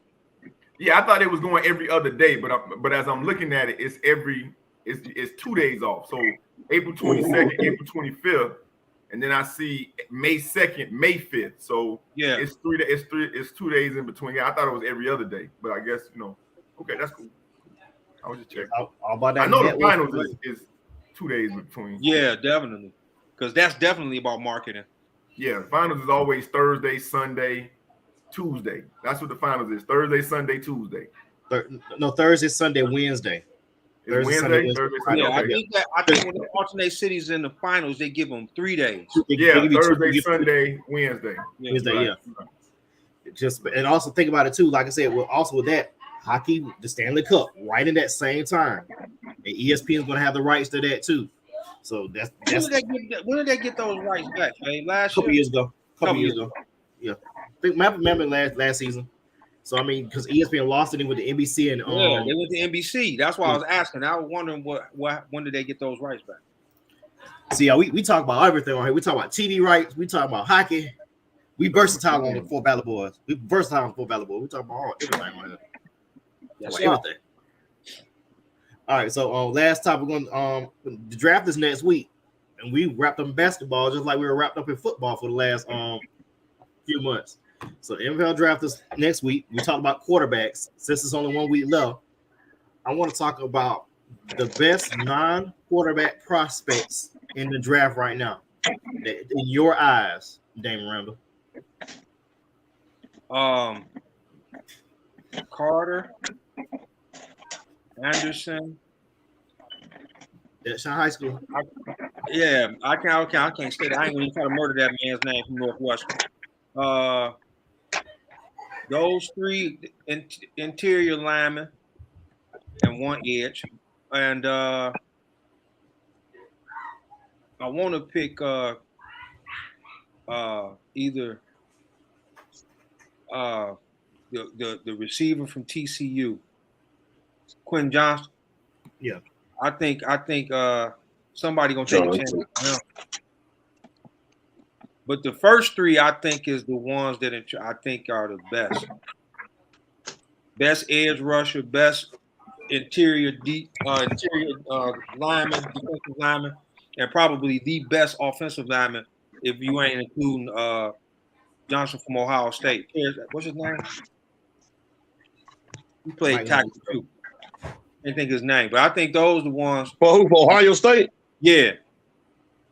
Yeah, I thought it was going every other day, but as I'm looking at it, it's 2 days off. So April 22nd, April 25th, and then I see May 2nd, May 5th. So yeah, it's 2 days in between. Yeah, I thought it was every other day, but I guess okay, that's cool. I was just checking. I know the finals is 2 days between. Yeah, definitely, because that's definitely about marketing. Yeah, the finals is always Thursday, Sunday, Tuesday. That's what the finals is. Thursday, Sunday, Tuesday. Thursday, Sunday, Wednesday. Thursday, Sunday. Yeah, okay. I think when they alternate cities in the finals, they give them 3 days. Yeah, Thursday, Sunday, Wednesday. Wednesday, yeah. And also think about it too. Like I said, also with that, hockey, the Stanley Cup, right in that same time. And ESPN is going to have the rights to that too. So that's when did they get those rights back? Man? Couple years ago. Yeah. Remember last season. So I mean, because ESPN lost it with the NBC and they went to NBC. That's why I was asking. I was wondering when did they get those rights back? See, we talk about everything on here. We talk about TV rights. We talk about hockey. We versatile on the Four Battle Boys. We talk about everything on here. That's everything. All right, so last topic on the draft is next week, and we wrapped up in basketball just like we were wrapped up in football for the last few months. So the NFL draft is next week. We talked about quarterbacks. Since it's only 1 week left, I want to talk about the best non-quarterback prospects in the draft right now. In your eyes, Damon Randall. Carter, Anderson. That's High School. Yeah, I can't say that. I ain't gonna try to murder that man's name from Northwestern. Those three interior linemen and one edge, and I want to pick either the receiver from TCU, Quentin Johnson. Yeah, I think somebody gonna take a chance on him. But the first three, I think, is the ones that I think are the best. Best edge rusher, best interior lineman, defensive lineman, and probably the best offensive lineman if you ain't including Johnson from Ohio State. What's his name? He played tackle too. I didn't think his name, but I think those are the ones. For who? For Ohio State? Yeah.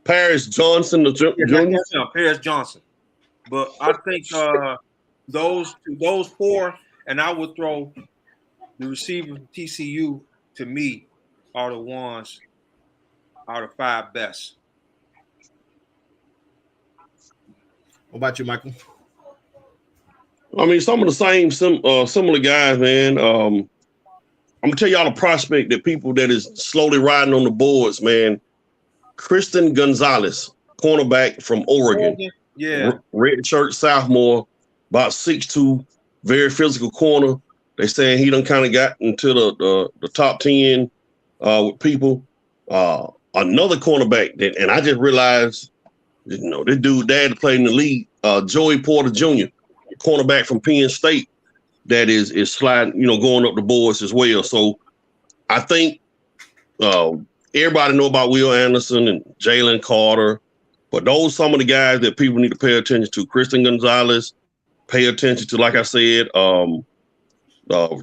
Paris Johnson, the junior. Paris Johnson. But I think those four, and I would throw the receiver from TCU to me are the ones out of five best. What about you, Michael? I mean, some of the same similar guys, man. I'm gonna tell y'all a prospect that people that is slowly riding on the boards, man. Christian Gonzalez, cornerback from Oregon. Yeah. Red shirt sophomore, about 6'2", very physical corner. They saying he done kind of got into the top 10 with people. Another cornerback that, and I just realized, this dude dad played in the league, Joey Porter Jr., cornerback from Penn State, that is sliding, going up the boards as well. So I think everybody know about Will Anderson and Jalen Carter, but those some of the guys that people need to pay attention to. Christian Gonzalez, pay attention to, like I said,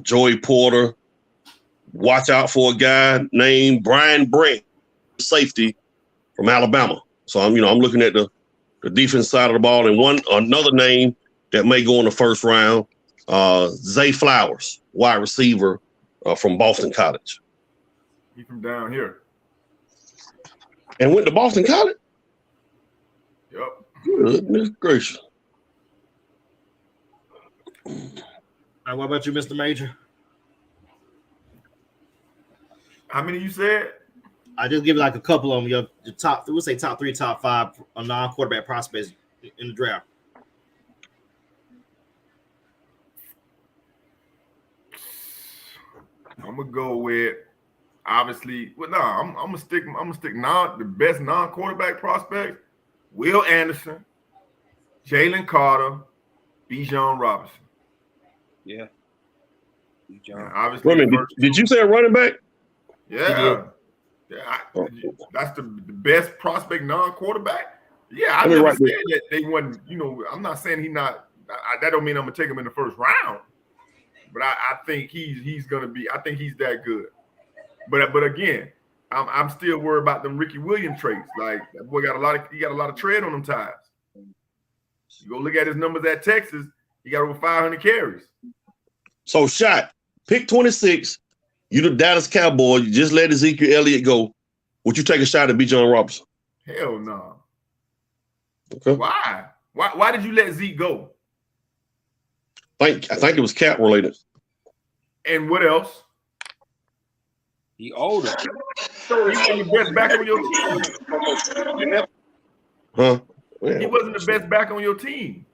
Joey Porter. Watch out for a guy named Brian Brent, safety from Alabama. So I'm looking at the defense side of the ball, and another name that may go in the first round, Zay Flowers, wide receiver from Boston College. He from down here. And went to Boston College? Yep. Goodness gracious. What about you, Mr. Major? How many you said? I just give like a couple of them. Your top, we'll say top 3, top 5 non-quarterback prospects in the draft. I'm gonna go with obviously. Well, no, I'm gonna stick the best non-quarterback prospects: Will Anderson, Jalen Carter, Bijan Robinson. Yeah. Yeah, obviously. Wait a minute, did you say a running back? Yeah. That's the best prospect non-quarterback. Yeah, I never said that they wasn't. I'm not saying he not. That don't mean I'm gonna take him in the first round. But I think he's gonna be. I think he's that good. But again, I'm still worried about them Ricky Williams traits. Like that boy got a lot of tread on them tires. You go look at his numbers at Texas. He got over 500 carries. So shot pick 26. You the Dallas Cowboy. You just let Ezekiel Elliott go. Would you take a shot at Bijan Robinson? Hell no. Okay. Why? Why did you let Zeke go? I think it was cap related. And what else? He older. So he wasn't the best back on your team. Huh? Yeah. He wasn't the best back on your team.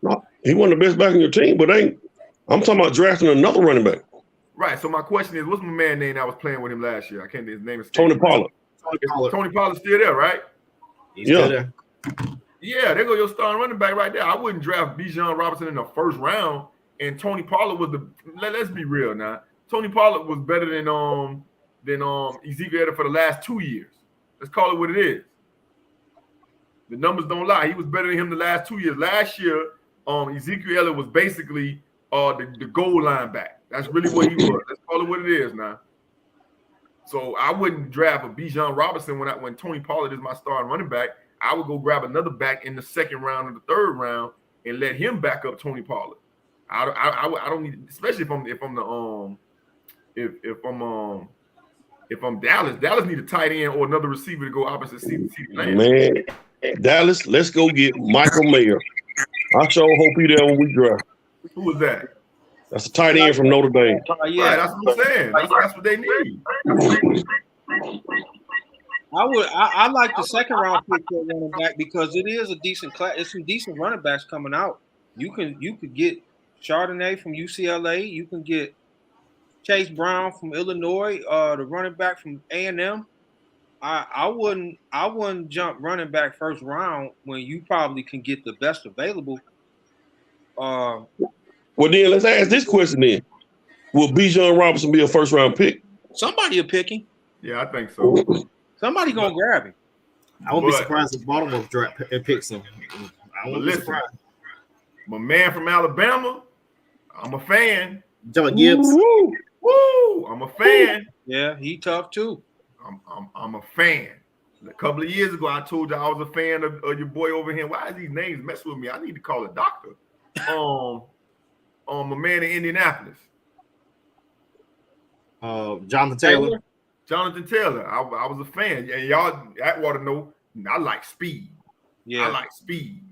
No, he wasn't the best back on your team, but I'm talking about drafting another running back. Right. So my question is, what's my man name that was playing with him last year? I can't. His name is Tony Pollard. Tony Pollard's still there, right? He's still there. Yeah, there go your starting running back right there. I wouldn't draft Bijan Robinson in the first round, and Tony Pollard was the. Let's be real now. Tony Pollard was better than Ezekiel Elliott for the last 2 years. Let's call it what it is. The numbers don't lie. He was better than him the last 2 years. Last year, Ezekiel Elliott was basically the goal line back. That's really what he was. Let's call it what it is now. So I wouldn't draft a Bijan Robinson when Tony Pollard is my starting running back. I would go grab another back in the second round or the third round and let him back up Tony Pollard. I don't need, especially if I'm if I'm Dallas need a tight end or another receiver to go opposite CeeDee Lamb. Man, Dallas, let's go get Michael Mayer. I sure hope he there when we draft. Who was that? That's a tight end from Notre Dame. Yeah, Right, that's what I'm saying. That's what they need. I like the second round pick for running back because it is a decent class. It's some decent running backs coming out. You could get Chardonnay from UCLA. You can get Chase Brown from Illinois. The running back from A&M. I wouldn't jump running back first round when you probably can get the best available. Well, then let's ask this question then. Will Bijan Robinson be a first round pick? Somebody will pick him. Yeah, I think so. Somebody gonna grab him. I won't be surprised if Baltimore draft and picks him. I won't be surprised. My man from Alabama, I'm a fan. John Gibbs. Woo! I'm a fan. Yeah, he tough too. I'm a fan. A couple of years ago, I told you I was a fan of your boy over here. Why is these names messing with me? I need to call a doctor. My man in Indianapolis. Jonathan Taylor. Jonathan Taylor. I was a fan. And y'all Atwater know I like speed. Yeah. I like speed.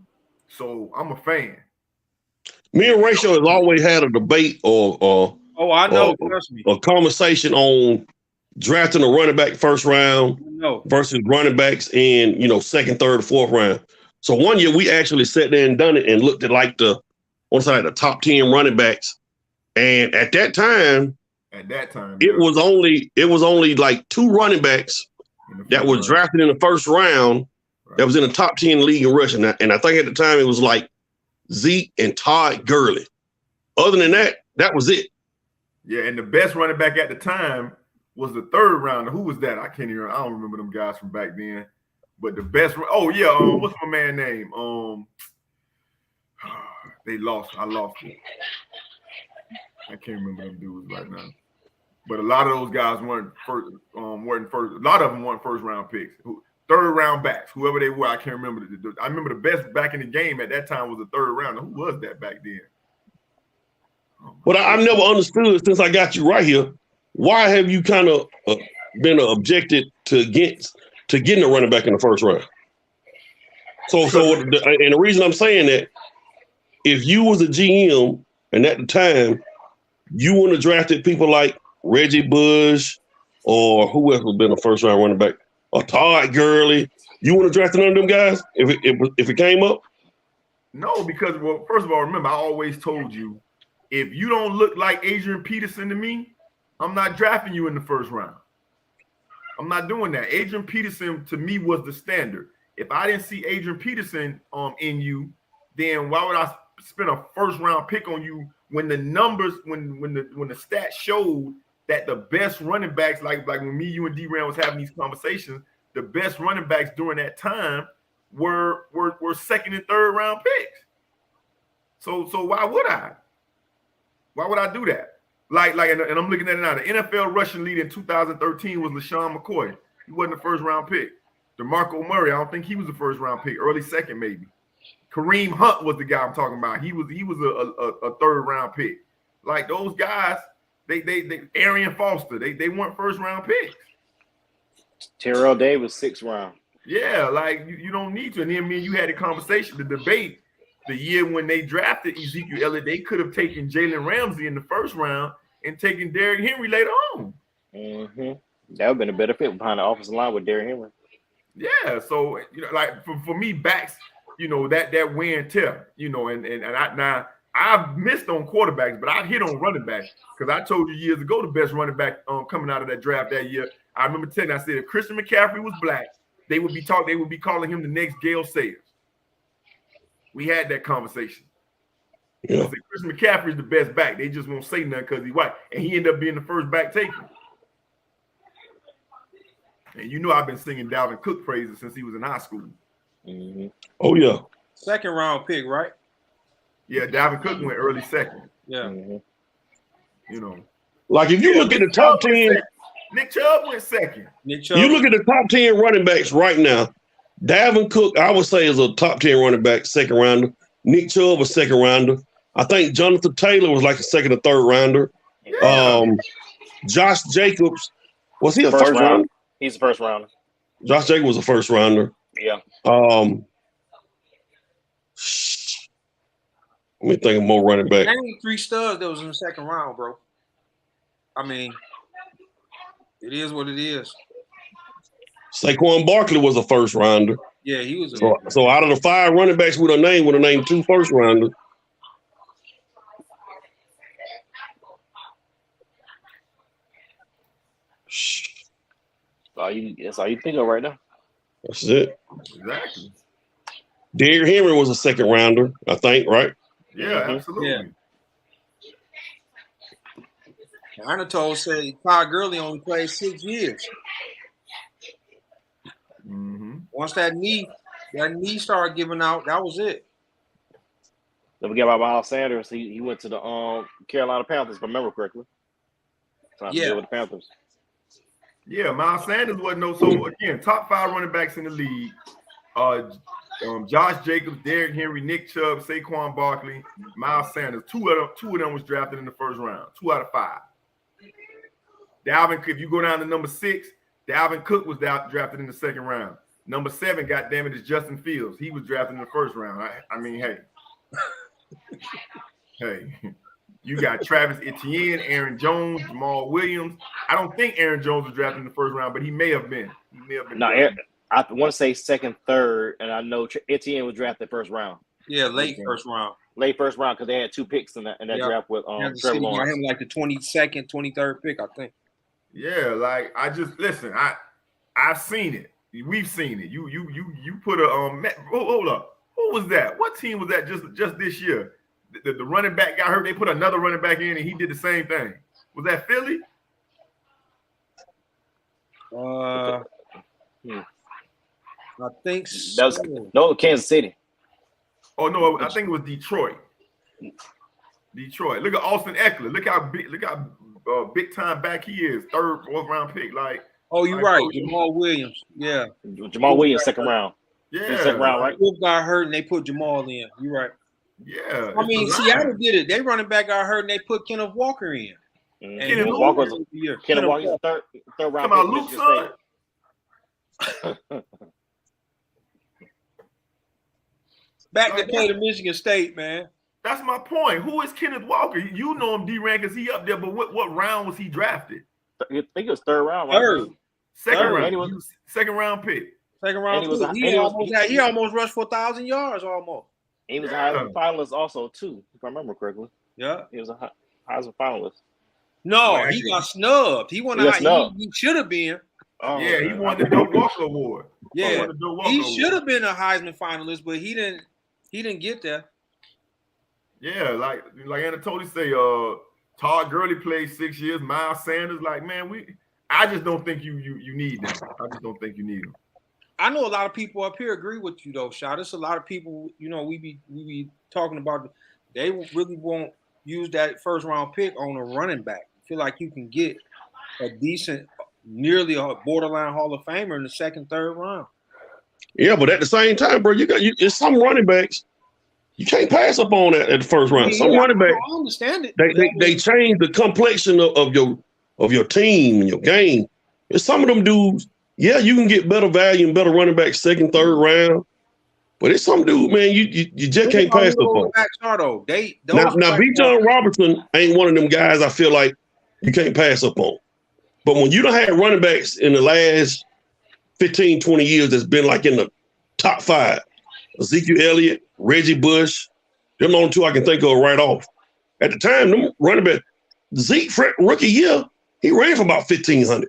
So I'm a fan. Me and Rachel has always had a debate or I know. Trust me. A conversation on drafting a running back first round versus running backs in, second, third, fourth round. So one year we actually sat there and done it and looked at the top 10 running backs. And at that time, it was only like 2 running backs that were drafted in the first round that was in the top 10 league in rushing. And I think at the time it was like Zeke and Todd Gurley. Other than that, that was it. Yeah, and the best running back at the time was the third rounder. Who was that? I don't remember them guys from back then. But the best what's my man name? They lost. I lost it. I can't remember them dudes right now. But a lot of those guys weren't first. A lot of them weren't first round picks. Third round backs, whoever they were, I can't remember. I remember the best back in the game at that time was the third rounder. Who was that back then? But I've never understood since I got you right here. Why have you kind of been objected to getting a running back in the first round? And the reason I'm saying that, if you was a GM and at the time you wouldn't have drafted people like Reggie Bush or who else would have been a first round running back, or Todd Gurley, you wouldn't have drafted none of them guys if it came up? No, because first of all, remember I always told you, if you don't look like Adrian Peterson to me, I'm not drafting you in the first round. I'm not doing that. Adrian Peterson to me was the standard. If I didn't see Adrian Peterson in you, then why would I spend a first round pick on you when the numbers, when the stats showed that the best running backs, like when me, you, and D-Ram was having these conversations, the best running backs during that time were second and third round picks. So why would I? Why would I do that? And I'm looking at it now. The NFL rushing leader in 2013 was LaShawn McCoy. He wasn't a first round pick. DeMarco Murray, I don't think he was a first round pick, early second maybe. Kareem Hunt was the guy I'm talking about. He was a third round pick. Like those guys, they Arian Foster, they weren't first round picks. Terrell Davis, 6th round. Yeah, like you don't need to. And then me and you had a conversation, the debate. The year when they drafted Ezekiel Elliott, they could have taken Jalen Ramsey in the first round and taken Derrick Henry later on. Mm-hmm. That would have been a better fit behind the offensive line with Derrick Henry. Yeah, so like for me, backs, that wear and tear, and I've missed on quarterbacks, but I hit on running backs because I told you years ago the best running back coming out of that draft that year. I remember telling you, I said if Christian McCaffrey was black, they would be calling him the next Gale Sayers. We had that conversation. Yeah. I said Christian McCaffrey is the best back. They just won't say nothing because he's white. And he ended up being the first back taken. And I've been singing Dalvin Cook praises since he was in high school. Mm-hmm. Oh, yeah. Second round pick, right? Yeah, Dalvin Cook went early second. Yeah. Mm-hmm. Like if you look at the top 10. Nick Chubb went second. You look at the top 10 running backs right now. Dalvin Cook, I would say, is a top 10 running back, second rounder. Nick Chubb was second rounder. I think Jonathan Taylor was like a second or third rounder. Yeah. Josh Jacobs Was he a First first round. rounder? He's the first rounder. Josh Jacobs was a first rounder. Yeah. Let me think of more running back. Name 3 studs that was in the second round, bro. I mean, it is what it is. Saquon Barkley was a first rounder. Yeah, he was. So out of the 5 running backs with a name, would have named 2 first rounders. That's all you think of right now. That's it. Exactly. Derrick Henry was a second rounder, I think, right? Yeah, absolutely. Yeah. Anatole said Todd Gurley only played 6 years. Mm-hmm. Once that knee started giving out, that was it. Don't forget about Miles Sanders. He went to the Carolina Panthers, if I remember correctly. Yeah. With the Panthers. Yeah, Miles Sanders wasn't no so again top 5 running backs in the league. Josh Jacobs, Derrick Henry, Nick Chubb, Saquon Barkley, Miles Sanders. Two of them was drafted in the first round. 2 out of 5. Dalvin, if you go down to number 6, Dalvin Cook was drafted in the second round. Number 7, goddammit, is Justin Fields. He was drafted in the first round. I mean, hey, you got Travis Etienne, Aaron Jones, Jamal Williams. I don't think Aaron Jones was drafted in the first round, but he may have been. No, I want to say second, third, and I know Etienne was drafted first round. Yeah, late first round. Late first round because they had 2 picks in that draft with Trevor Lawrence. Him like the 22nd, 23rd pick, I think. Yeah, like I just listen. I've seen it. We've seen it. You put a hold up. Who was that? What team was that just this year? The running back got hurt. They put another running back in, and he did the same thing. Was that Philly? I think so. No, Kansas City. Oh no, I think it was Detroit. Look at Austin Eckler. Look how big time back he is. 3rd, 4th round pick. Like, oh, you're right. Jamal Williams. Yeah. Jamal Williams, second round. Yeah. Second round, right? Wolf got hurt and they put Jamal in. You're right. Yeah. I mean, Seattle did it. They running back got hurt and they put Kenneth Walker in. Mm-hmm. Kenneth Walker's third round. Come on, Luke's son. Back to play to Michigan State, man. That's my point. Who is Kenneth Walker? You know him, D-Rank, because he up there, but what round was he drafted? I think it was 3rd round. Right? Second round. Second round pick. Second round pick. He almost rushed for 1,000 yards almost. He was a Heisman finalist also, too, if I remember correctly. Yeah. He was a Heisman finalist. No, he got snubbed. He should have been. Oh, yeah, he won the Doak Walker Award. Yeah, he should have been a Heisman finalist, but he didn't get there. Yeah, like Anatoly say, Todd Gurley played 6 years. Miles Sanders, like, man, I just don't think you need them. I just don't think you need them. I know a lot of people up here agree with you though, Shaw. There's a lot of people, we be talking about. They really won't use that first round pick on a running back. I feel like you can get a decent, nearly a borderline Hall of Famer in the 2nd, 3rd round. Yeah, but at the same time, bro, it's some running backs you can't pass up on that at the first round. Some running backs, I understand it. They change the complexion of your team and your game. It's some of them dudes. Yeah, you can get better value and better running back 2nd, 3rd round. But it's some dude, man, you just can't pass up on. Now, Bijan Robertson ain't one of them guys I feel like you can't pass up on. But when you don't have running backs in the last 15, 20 years that's been like in the top 5, Ezekiel Elliott, Reggie Bush, them the only 2 I can think of right off. At the time, them running back, Zeke rookie year, he ran for about 1,500.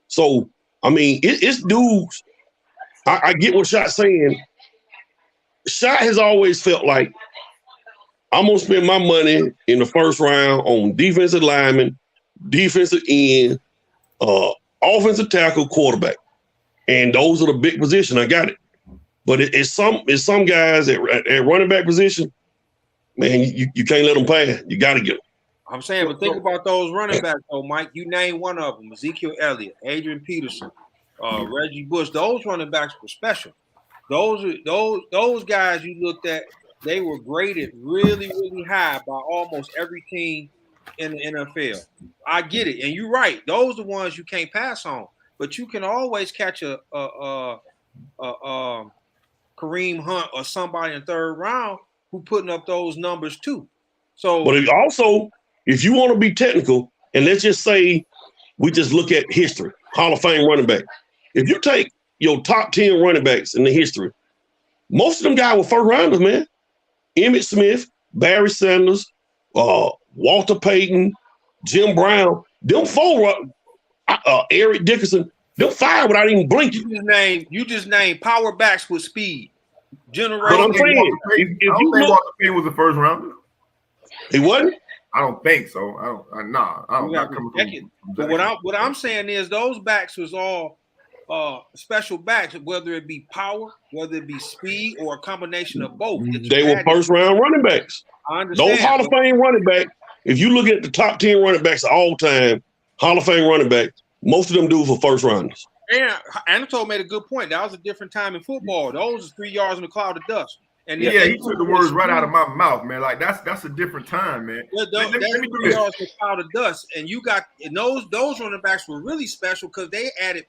So, I mean, it's dudes. I get what Shot's saying. Shot has always felt like I'm going to spend my money in the first round on defensive lineman, defensive end, offensive tackle, quarterback. And those are the big positions. I got it. But it's some guys at running back position, man, you can't let them pass. You got to get them. I'm saying, but think about those running backs, though, Mike. You name one of them: Ezekiel Elliott, Adrian Peterson, Reggie Bush. Those running backs were special. Those guys you looked at, they were graded really, really high by almost every team in the NFL. I get it, and you're right. Those are the ones you can't pass on, but you can always catch a Kareem Hunt or somebody in the third round who putting up those numbers too. So, but if you want to be technical, and let's just say we just look at history, Hall of Fame running back. If you take your top 10 running backs in the history, most of them guys were first rounders, man. Emmitt Smith, Barry Sanders, Walter Payton, Jim Brown, them four, Eric Dickerson, them five without even blinking. You just named power backs with speed. But I'm saying, if you look, Walter Payton was the first rounder. He wasn't. I don't think so. I don't. But what I'm saying is those backs was all special backs, whether it be power, whether it be speed, or a combination of both. They were first round running backs. I understand. Those Hall of Fame running backs, if you look at the top 10 running backs of all time, Hall of Fame running backs, most of them do for first rounders. And Anatole made a good point. That was a different time in football. Those is 3 yards in a cloud of dust. And yeah, he took the words right out of my mouth, man. Like that's a different time, man. Let me 3 yards in a cloud of dust, and you got and those running backs were really special because they added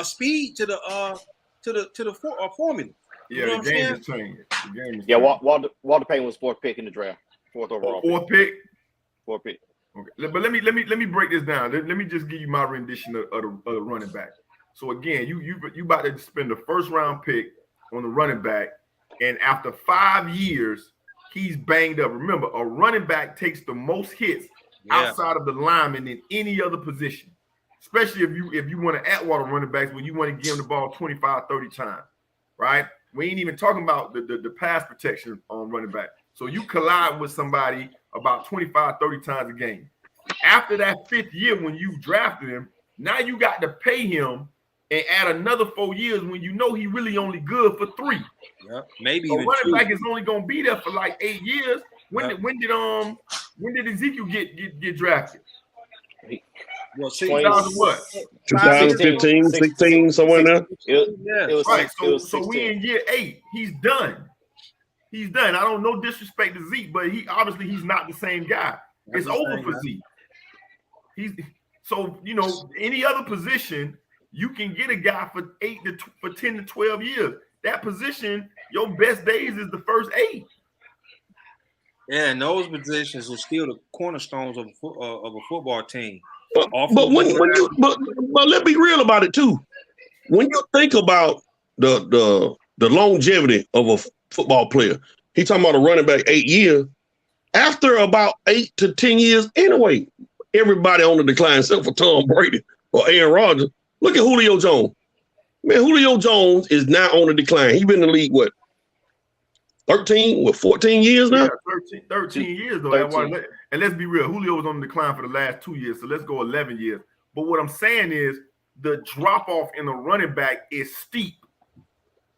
speed to the formula. Yeah, the game has changed. Walter Payton was fourth pick in the draft, fourth overall. Fourth pick. Okay, but let me break this down. Let me just give you my rendition of the running back. So again, you about to spend the first round pick on the running back. And after 5 years, he's banged up. Remember, a running back takes the most hits outside of the lineman in any other position, especially if you want to Atwater running backs where you want to give them the ball 25, 30 times, right? We ain't even talking about the pass protection on running back. So you collide with somebody about 25, 30 times a game. After that 5th year when you drafted him, now you got to pay him and add another 4 years when you know he really only good for 3. Yeah, maybe so even running 2. back is only gonna be there for like 8 years. When did Ezekiel get drafted? Well, 2015, 16, somewhere in there. It was right. So 16. we in year 8. He's done. He's done. I don't know disrespect to Zeke, but he's not the same guy. It's over for Zeke. So any other position. You can get a guy for 10 to 12 years. That position, your best days is the first 8. Yeah, and those positions are still the cornerstones of a football team. But let's be real about it too. When you think about the longevity of a football player, he talking about a running back 8 years. After about 8 to 10 years, anyway, everybody on the decline except for Tom Brady or Aaron Rodgers. Look at Julio Jones. Man, Julio Jones is now on the decline. He's been in the league, 14 years now? Yeah, 13 years, though. 13. And let's be real. Julio was on the decline for the last 2 years, so let's go 11 years. But what I'm saying is the drop-off in the running back is steep.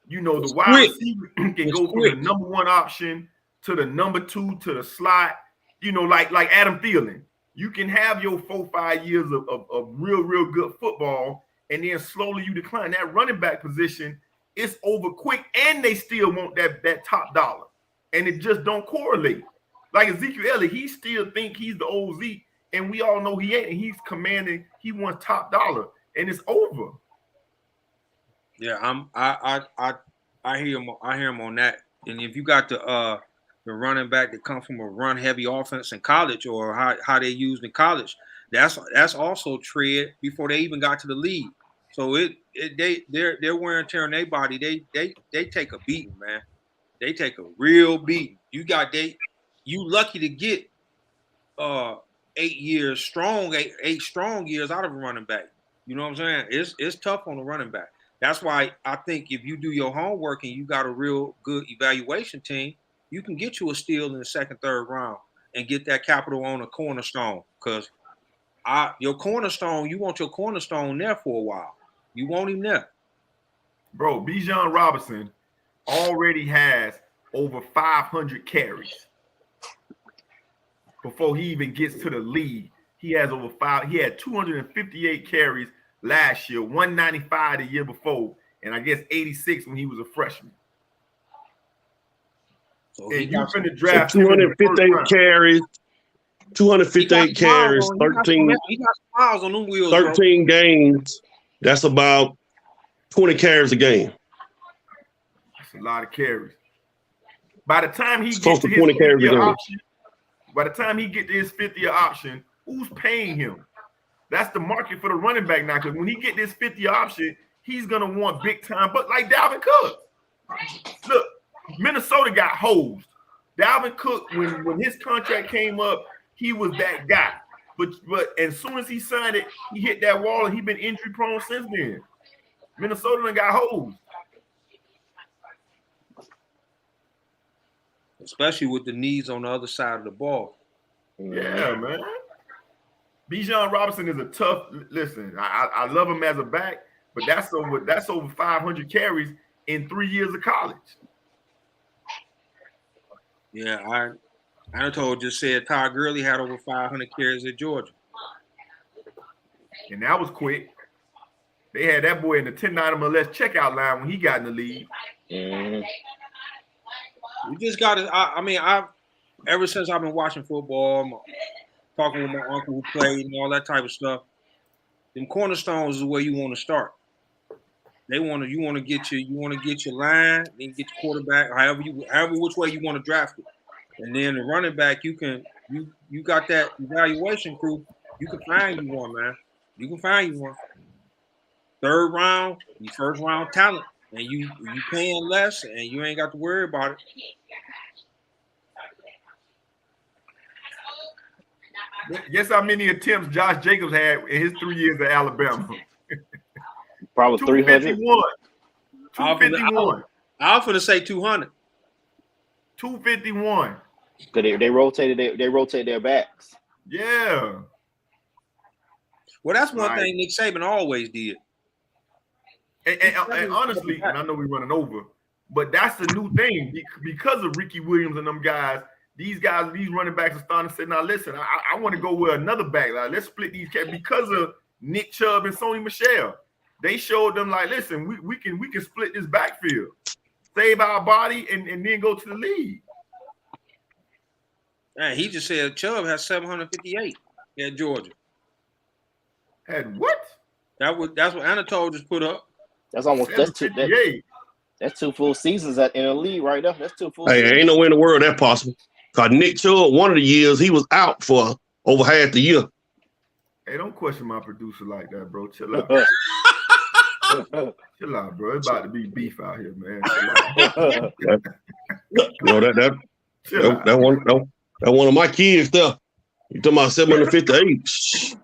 The wide receiver can go from the number 1 option to the number 2 to the slot, like Adam Thielen. You can have your 4-5 years of real good football, and then slowly you decline. That running back position is over quick, and they still want that top dollar, and it just don't correlate. Like Ezekiel Elliott, he still think he's the old Zeke, and we all know he ain't. And he's commanding. He wants top dollar, and it's over. Yeah, I hear him. I hear him on that. And if you got the running back that come from a run heavy offense in college, or how they used in college. That's also tread before they even got to the league. So they're wear and tear on their body. They take a beating, man. They take a real beating. You lucky to get 8 years strong, eight strong years out of a running back. You know what I'm saying? It's tough on the running back. That's why I think if you do your homework and you got a real good evaluation team, you can get you a steal in the second, third round and get that capital on a cornerstone. Because your cornerstone, you want your cornerstone there for a while. You want him there. Bro, Bijan Robinson already has over 500 carries before he even gets to the league. He has over 5. He had 258 carries last year, 195 the year before, and I guess 86 when he was a freshman. So and you finna draft 258 carries. 258 carries, 13. He got smiles on them wheels. 13 games. That's about 20 carries a game. That's a lot of carries. By the time he It's gets close to to his 20 carries a 50th game. option, by the time he get to his 50th option, who's paying him? That's the market for the running back now. Because when he get this 50 option, he's gonna want big time. But like Dalvin Cook, look, Minnesota got hosed. Dalvin Cook, when his contract came up, he was that guy. But as soon as he signed it, he hit that wall and he been injury prone since then. Minnesota done got hosed. Especially with the needs on the other side of the ball. Yeah, man. Bijan Robinson is a tough. Listen, I love him as a back, but that's over 500 carries in 3 years of college. Yeah, I told just said Todd Gurley had over 500 carries at Georgia, and that was quick. They had that boy in the 10 item or less checkout line when he got in the league. We just got to. I've ever since I've been watching football, talking with my uncle who played and all that type of stuff. Them cornerstones is where you want to start. You want to get your line, then get your quarterback, however which way you want to draft it, and then the running back you got that evaluation crew. You can find you one, man. You can find you one. Third round, your first round talent, and you paying less, and you ain't got to worry about it. Guess how many attempts Josh Jacobs had in his 3 years at Alabama? Probably 300. 251. I was going to say 200. 251. Because they rotated their backs. Yeah. Well, that's one thing Nick Saban always did. And honestly, and I know we're running over, but that's the new thing because of Ricky Williams and them guys. These running backs are starting to say, "Now listen, I want to go with another back. Like, let's split these cats." Because of Nick Chubb and Sony Michel, they showed them like, "Listen, we can split this backfield, save our body, and then go to the league." Man, he just said Chubb has 758 at Georgia. Had what? That's what Anatole just put up. That's almost that's two full seasons in the league right now. That's 2 full seasons. Ain't no way in the world that possible. Because Nick Chubb, one of the years, he was out for over half the year. Hey, don't question my producer like that, bro. Chill out. Chill out, bro. It's about to be beef out here, man. That one of my kids there. You talking about 758?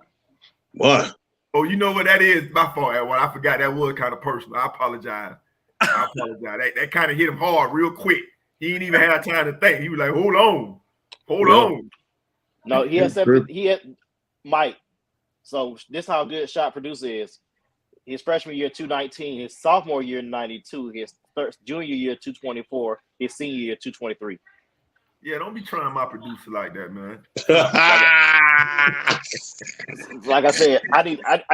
What? Oh, you know what that is? My fault, Edward. I forgot that was kind of personal. I apologize. That kind of hit him hard real quick. He didn't even have time to think. He was like, hold on. No, he had Mike. So this how good shot producer is. His freshman year 219, his sophomore year 92, his junior year 224, his senior year 223. Yeah, don't be trying my producer like that, man. Like I said, I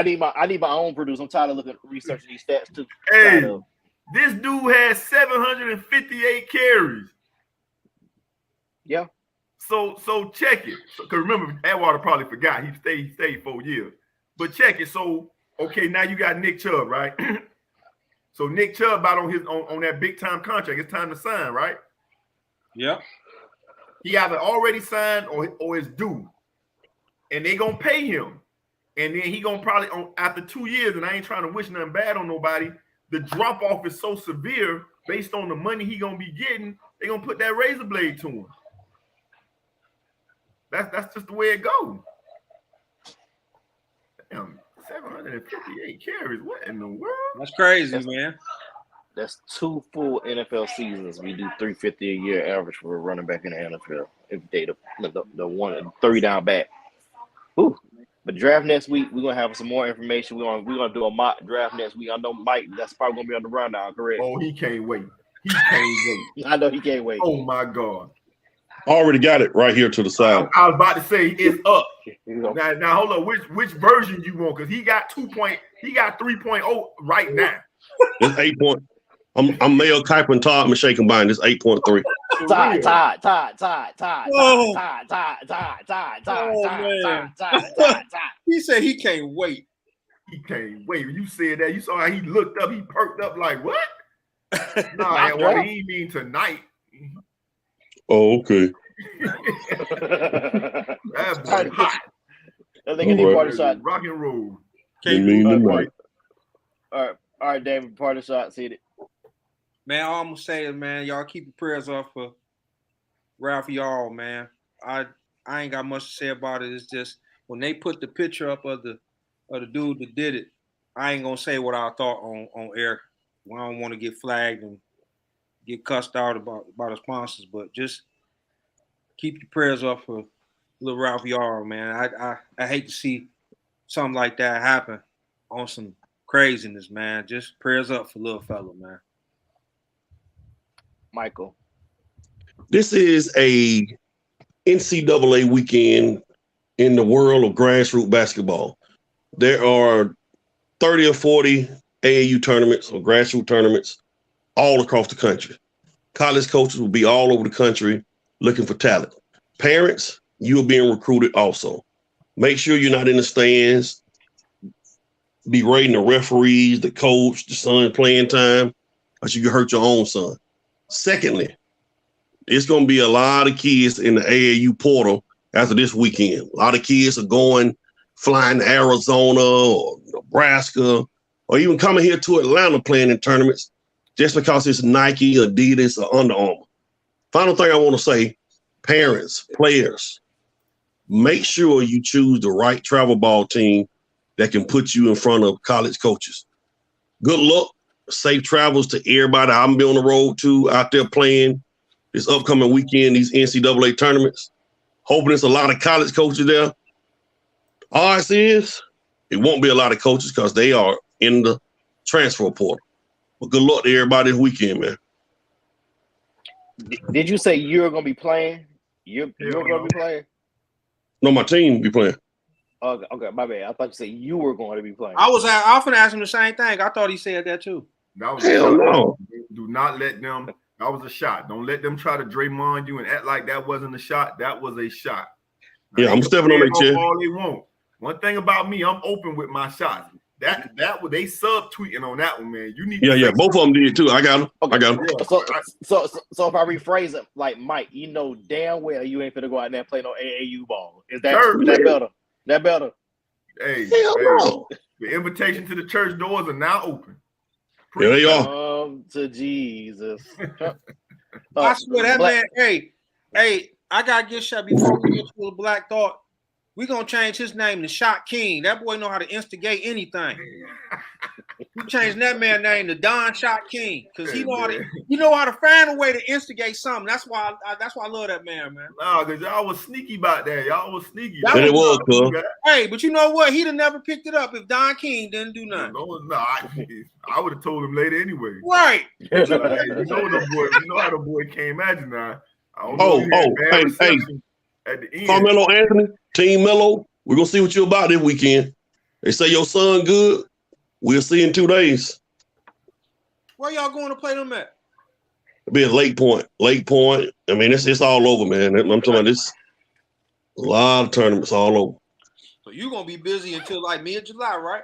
need my own producer. I'm tired of researching these stats too. Hey, this dude has 758 carries. Yeah. So check it. Because remember, Atwater probably forgot. He stayed 4 years. But check it. So okay, now you got Nick Chubb, right? So Nick Chubb out on that big time contract. It's time to sign, right? Yep. He either already signed or is due. And they gonna pay him. And then he gonna probably after 2 years, and I ain't trying to wish nothing bad on nobody, the drop off is so severe based on the money he gonna be getting, they gonna put that razor blade to him. That's just the way it goes. Damn, 758 carries. What in the world? That's crazy, man. That's 2 full NFL seasons. We do 350 a year average for a running back in the NFL. If they the one 30 down back. Ooh. But draft next week, we're gonna have some more information. We're gonna do a mock draft next week. I know Mike, that's probably gonna be on the rundown, correct? Oh, he can't wait. He can't wait. I know he can't wait. Oh my God. Already got it right here to the side. I was about to say it's up. Now hold on. Which version you want? Because he got 3.0 right now. It's 8 point. I'm Mel Kiper and Todd Mache combined. It's 8.3. Todd. He said he can't wait. He can't wait. When you said that, you saw how he looked up, he perked up like, what? Nah, well, he mean tonight. Oh, okay. That boy hot. I think it's party shot. Rock and roll. Can't mean tonight. All right, David, party shot, see it. Man, all I'm gonna say is, man, y'all keep your prayers up for Ralph Y'all, man. I ain't got much to say about it. It's just when they put the picture up of the dude that did it, I ain't gonna say what I thought on air. I don't want to get flagged and get cussed out about the sponsors, but just keep your prayers up for little Ralph Y'all, man. I hate to see something like that happen on some craziness, man. Just prayers up for little fella, man. Michael. This is a NCAA weekend in the world of grassroots basketball. There are 30 or 40 AAU tournaments or grassroots tournaments all across the country. College coaches will be all over the country looking for talent. Parents, you are being recruited also. Make sure you're not in the stands. Be rating the referees, the coach, the son playing time, or you can hurt your own son. Secondly, it's going to be a lot of kids in the AAU portal after this weekend. A lot of kids are flying to Arizona or Nebraska, or even coming here to Atlanta playing in tournaments just because it's Nike, Adidas, or Under Armour. Final thing I want to say, parents, players, make sure you choose the right travel ball team that can put you in front of college coaches. Good luck. Safe travels to everybody I'm be on the road to out there playing this upcoming weekend, these NCAA tournaments. Hoping there's a lot of college coaches there. Odds is it won't be a lot of coaches because they are in the transfer portal. But good luck to everybody this weekend, man. Did you say you're going to be playing? You're going to be playing? No, my team will be playing. Okay, my bad. I thought you said you were going to be playing. I was often asking him the same thing. I thought he said that too. That was hell no. Do not let them. That was a shot. Don't let them try to Draymond you and act like that wasn't a shot. That was a shot. Now, yeah, I'm stepping on their chest. All they want. One thing about me, I'm open with my shots. That they subtweeting on that one, man. You need. Yeah. Both of them did too. I got them. Okay. I got them. So if I rephrase it, like Mike, you know damn well you ain't finna go out there and play no AAU ball. Is that better? That better? Hey, no. The invitation to the church doors are now open. There they are. Come to Jesus. I swear that man. Hey, I gotta get shot before we get to the Black Thought. We gonna change his name to Shot King. That boy know how to instigate anything. We changed that man's name to Don Shot King because he know how to find a way to instigate something. That's why I love that man. No, because y'all was sneaky about that. Y'all was sneaky. It was cool. Hey, but you know what? He'd have never picked it up if Don King didn't do nothing. No, I would have told him later anyway. Right. You know how the boy came at you now. Hey. At the end. Carmelo Anthony, Team Melo, we're going to see what you're about this weekend. They say your son good. We'll see in 2 days. Where y'all going to play them at? It'll be at Lake Point. I mean, it's all over, man. I'm talking about this. A lot of tournaments all over. So you're going to be busy until like mid-July, right?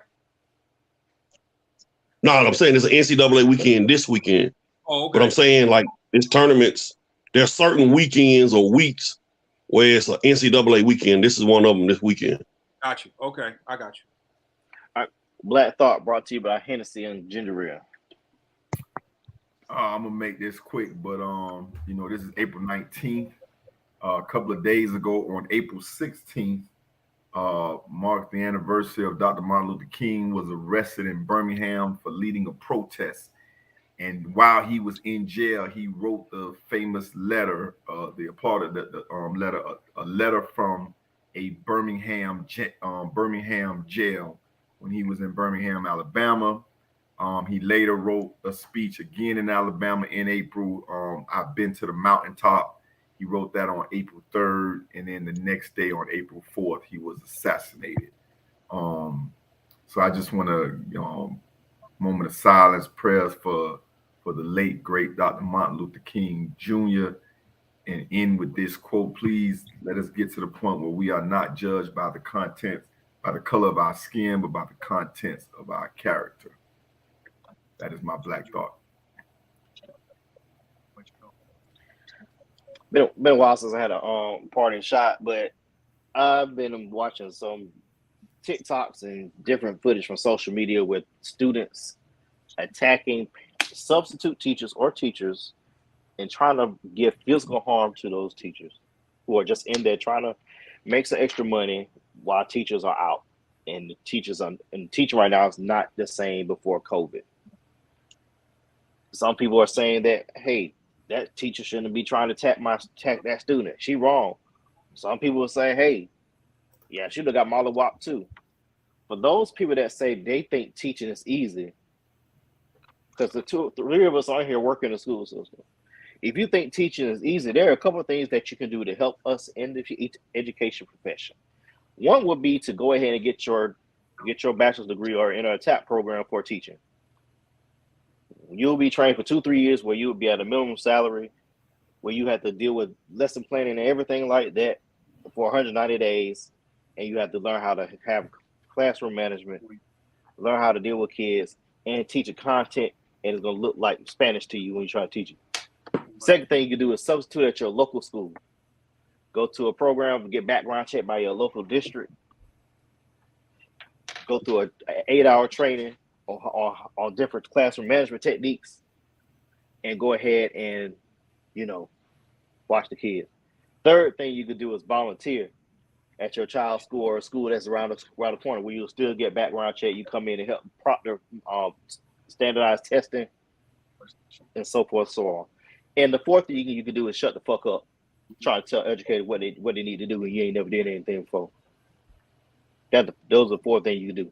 No, I'm saying it's an NCAA weekend this weekend. Oh, okay. But I'm saying, like, it's tournaments. There are certain weekends or weeks where it's an NCAA weekend. This is one of them this weekend. Got you. Okay, I got you. All right. Black Thought brought to you by Hennessy and Ginger Ale. I'm gonna make this quick, but this is April 19th. A couple of days ago, on April 16th, marked the anniversary of Dr. Martin Luther King was arrested in Birmingham for leading a protest. And while he was in jail, he wrote the famous letter, a letter from a Birmingham jail when he was in Birmingham, Alabama. He later wrote a speech again in Alabama in April. I've been to the mountaintop. He wrote that on April 3rd, and then the next day on April 4th, he was assassinated. So I just want to moment of silence, prayers for the late, great Dr. Martin Luther King Jr. and end with this quote. Please let us get to the point where we are not judged by the contents, by the color of our skin, but by the contents of our character. That is my black thought. Been a while since I had a parting shot, but I've been watching some TikToks and different footage from social media with students attacking substitute teachers or teachers and trying to give physical harm to those teachers who are just in there trying to make some extra money while teachers are out. And the teaching right now is not the same before COVID. Some people are saying that, hey, that teacher shouldn't be trying to attack that student. She wrong. Some people will say, hey, yeah, she would have got mollywopped too. For those people that say they think teaching is easy, because the three of us are here working in the school system. If you think teaching is easy, there are a couple of things that you can do to help us in the education profession. One would be to go ahead and get your bachelor's degree or enter a TAP program for teaching. You'll be trained for 2-3 years where you'll be at a minimum salary, where you have to deal with lesson planning and everything like that for 190 days. And you have to learn how to have classroom management, learn how to deal with kids, and teach a content, and it's going to look like Spanish to you when you try to teach it. Second thing you can do is substitute at your local school. Go to a program, get background checked by your local district. Go through an 8-hour training on different classroom management techniques, and go ahead and, watch the kids. Third thing you could do is volunteer at your child's school or a school that's around the corner, where you'll still get background check. You come in and help proctor standardized testing and so forth, so on. And the fourth thing you can do is shut the fuck up. Try to tell educators what they need to do, and you ain't never did anything before. Those are the 4 things you can do.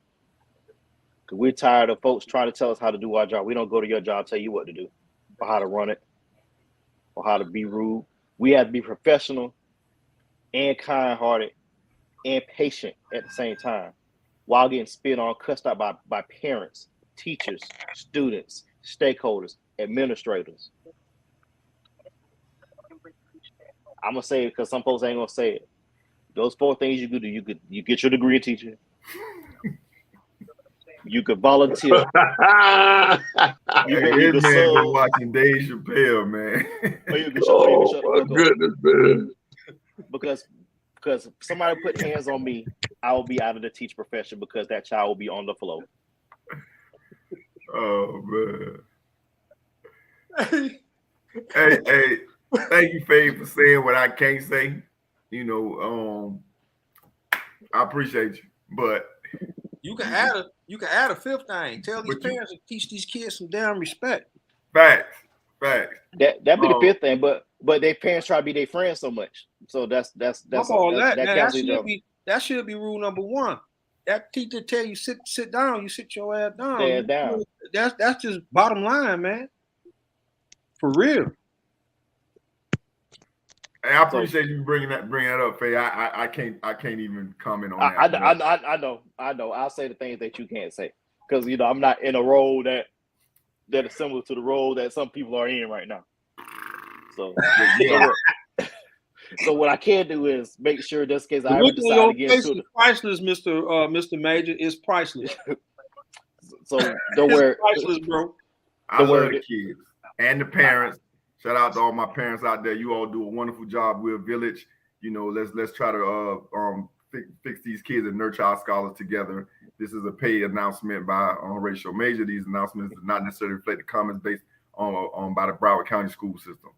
Because we're tired of folks trying to tell us how to do our job. We don't go to your job, tell you what to do, or how to run it, or how to be rude. We have to be professional and kind-hearted and patient at the same time, while getting spit on, cussed out by parents, teachers, students, stakeholders, administrators. I'm gonna say it because some folks ain't gonna say it. Those 4 things you could do: you get your degree in teaching, you could volunteer, you could man watching Dave Chappelle, man. Or you can shut my goodness, man. Because if somebody put hands on me, I will be out of the teach profession because that child will be on the floor. Oh man. Hey. Thank you, Faye, for saying what I can't say. I appreciate you, but you can add a 5th thing. Tell these parents to teach these kids some damn respect. Facts. That'd be the 5th thing, but their parents try to be their friends so much. So that should be rule number 1. That teacher tell you sit down, you sit your ass down. Stand down. That's just bottom line, man. For real. Hey, I appreciate you bringing that up, Faye. I can't even comment on that. I know. I'll say the things that you can't say because I'm not in a role that is similar to the role that some people are in right now. So so what I can do is make sure just in case I ever decide to get into it. Priceless, Mr. Major, is priceless. So don't worry, priceless, bro. I love the kids and the parents. Shout out to all my parents out there. You all do a wonderful job. We're a village. Let's try to fix these kids and nurture our scholars together. This is a paid announcement by Horatio Major. These announcements do not necessarily reflect the comments based on by the Broward County school system.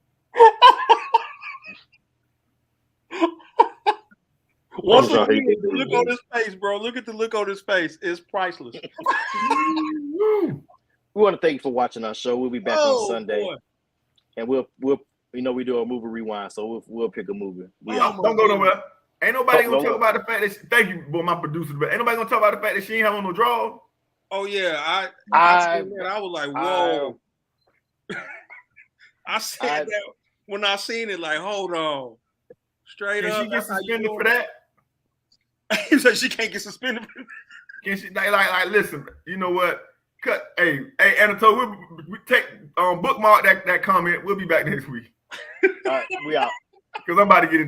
Once again, look on his face, bro. Look at the look on his face. It's priceless. We want to thank you for watching our show. We'll be back on Sunday. Boy. And we'll we do a movie rewind, so we'll pick a movie. Don't go nowhere. Ain't nobody gonna talk about the fact that thank you, boy, my producer. But ain't nobody gonna talk about the fact that she ain't have on no draws. Oh yeah, I was like, whoa. I said that when I seen it, like, hold on, straight up. She get suspended for that? He said she can't get suspended. Can she like listen? You know what? Cut. Hey, Anatole, we take bookmark that comment. We'll be back next week. All right, we out. Because I'm about to get in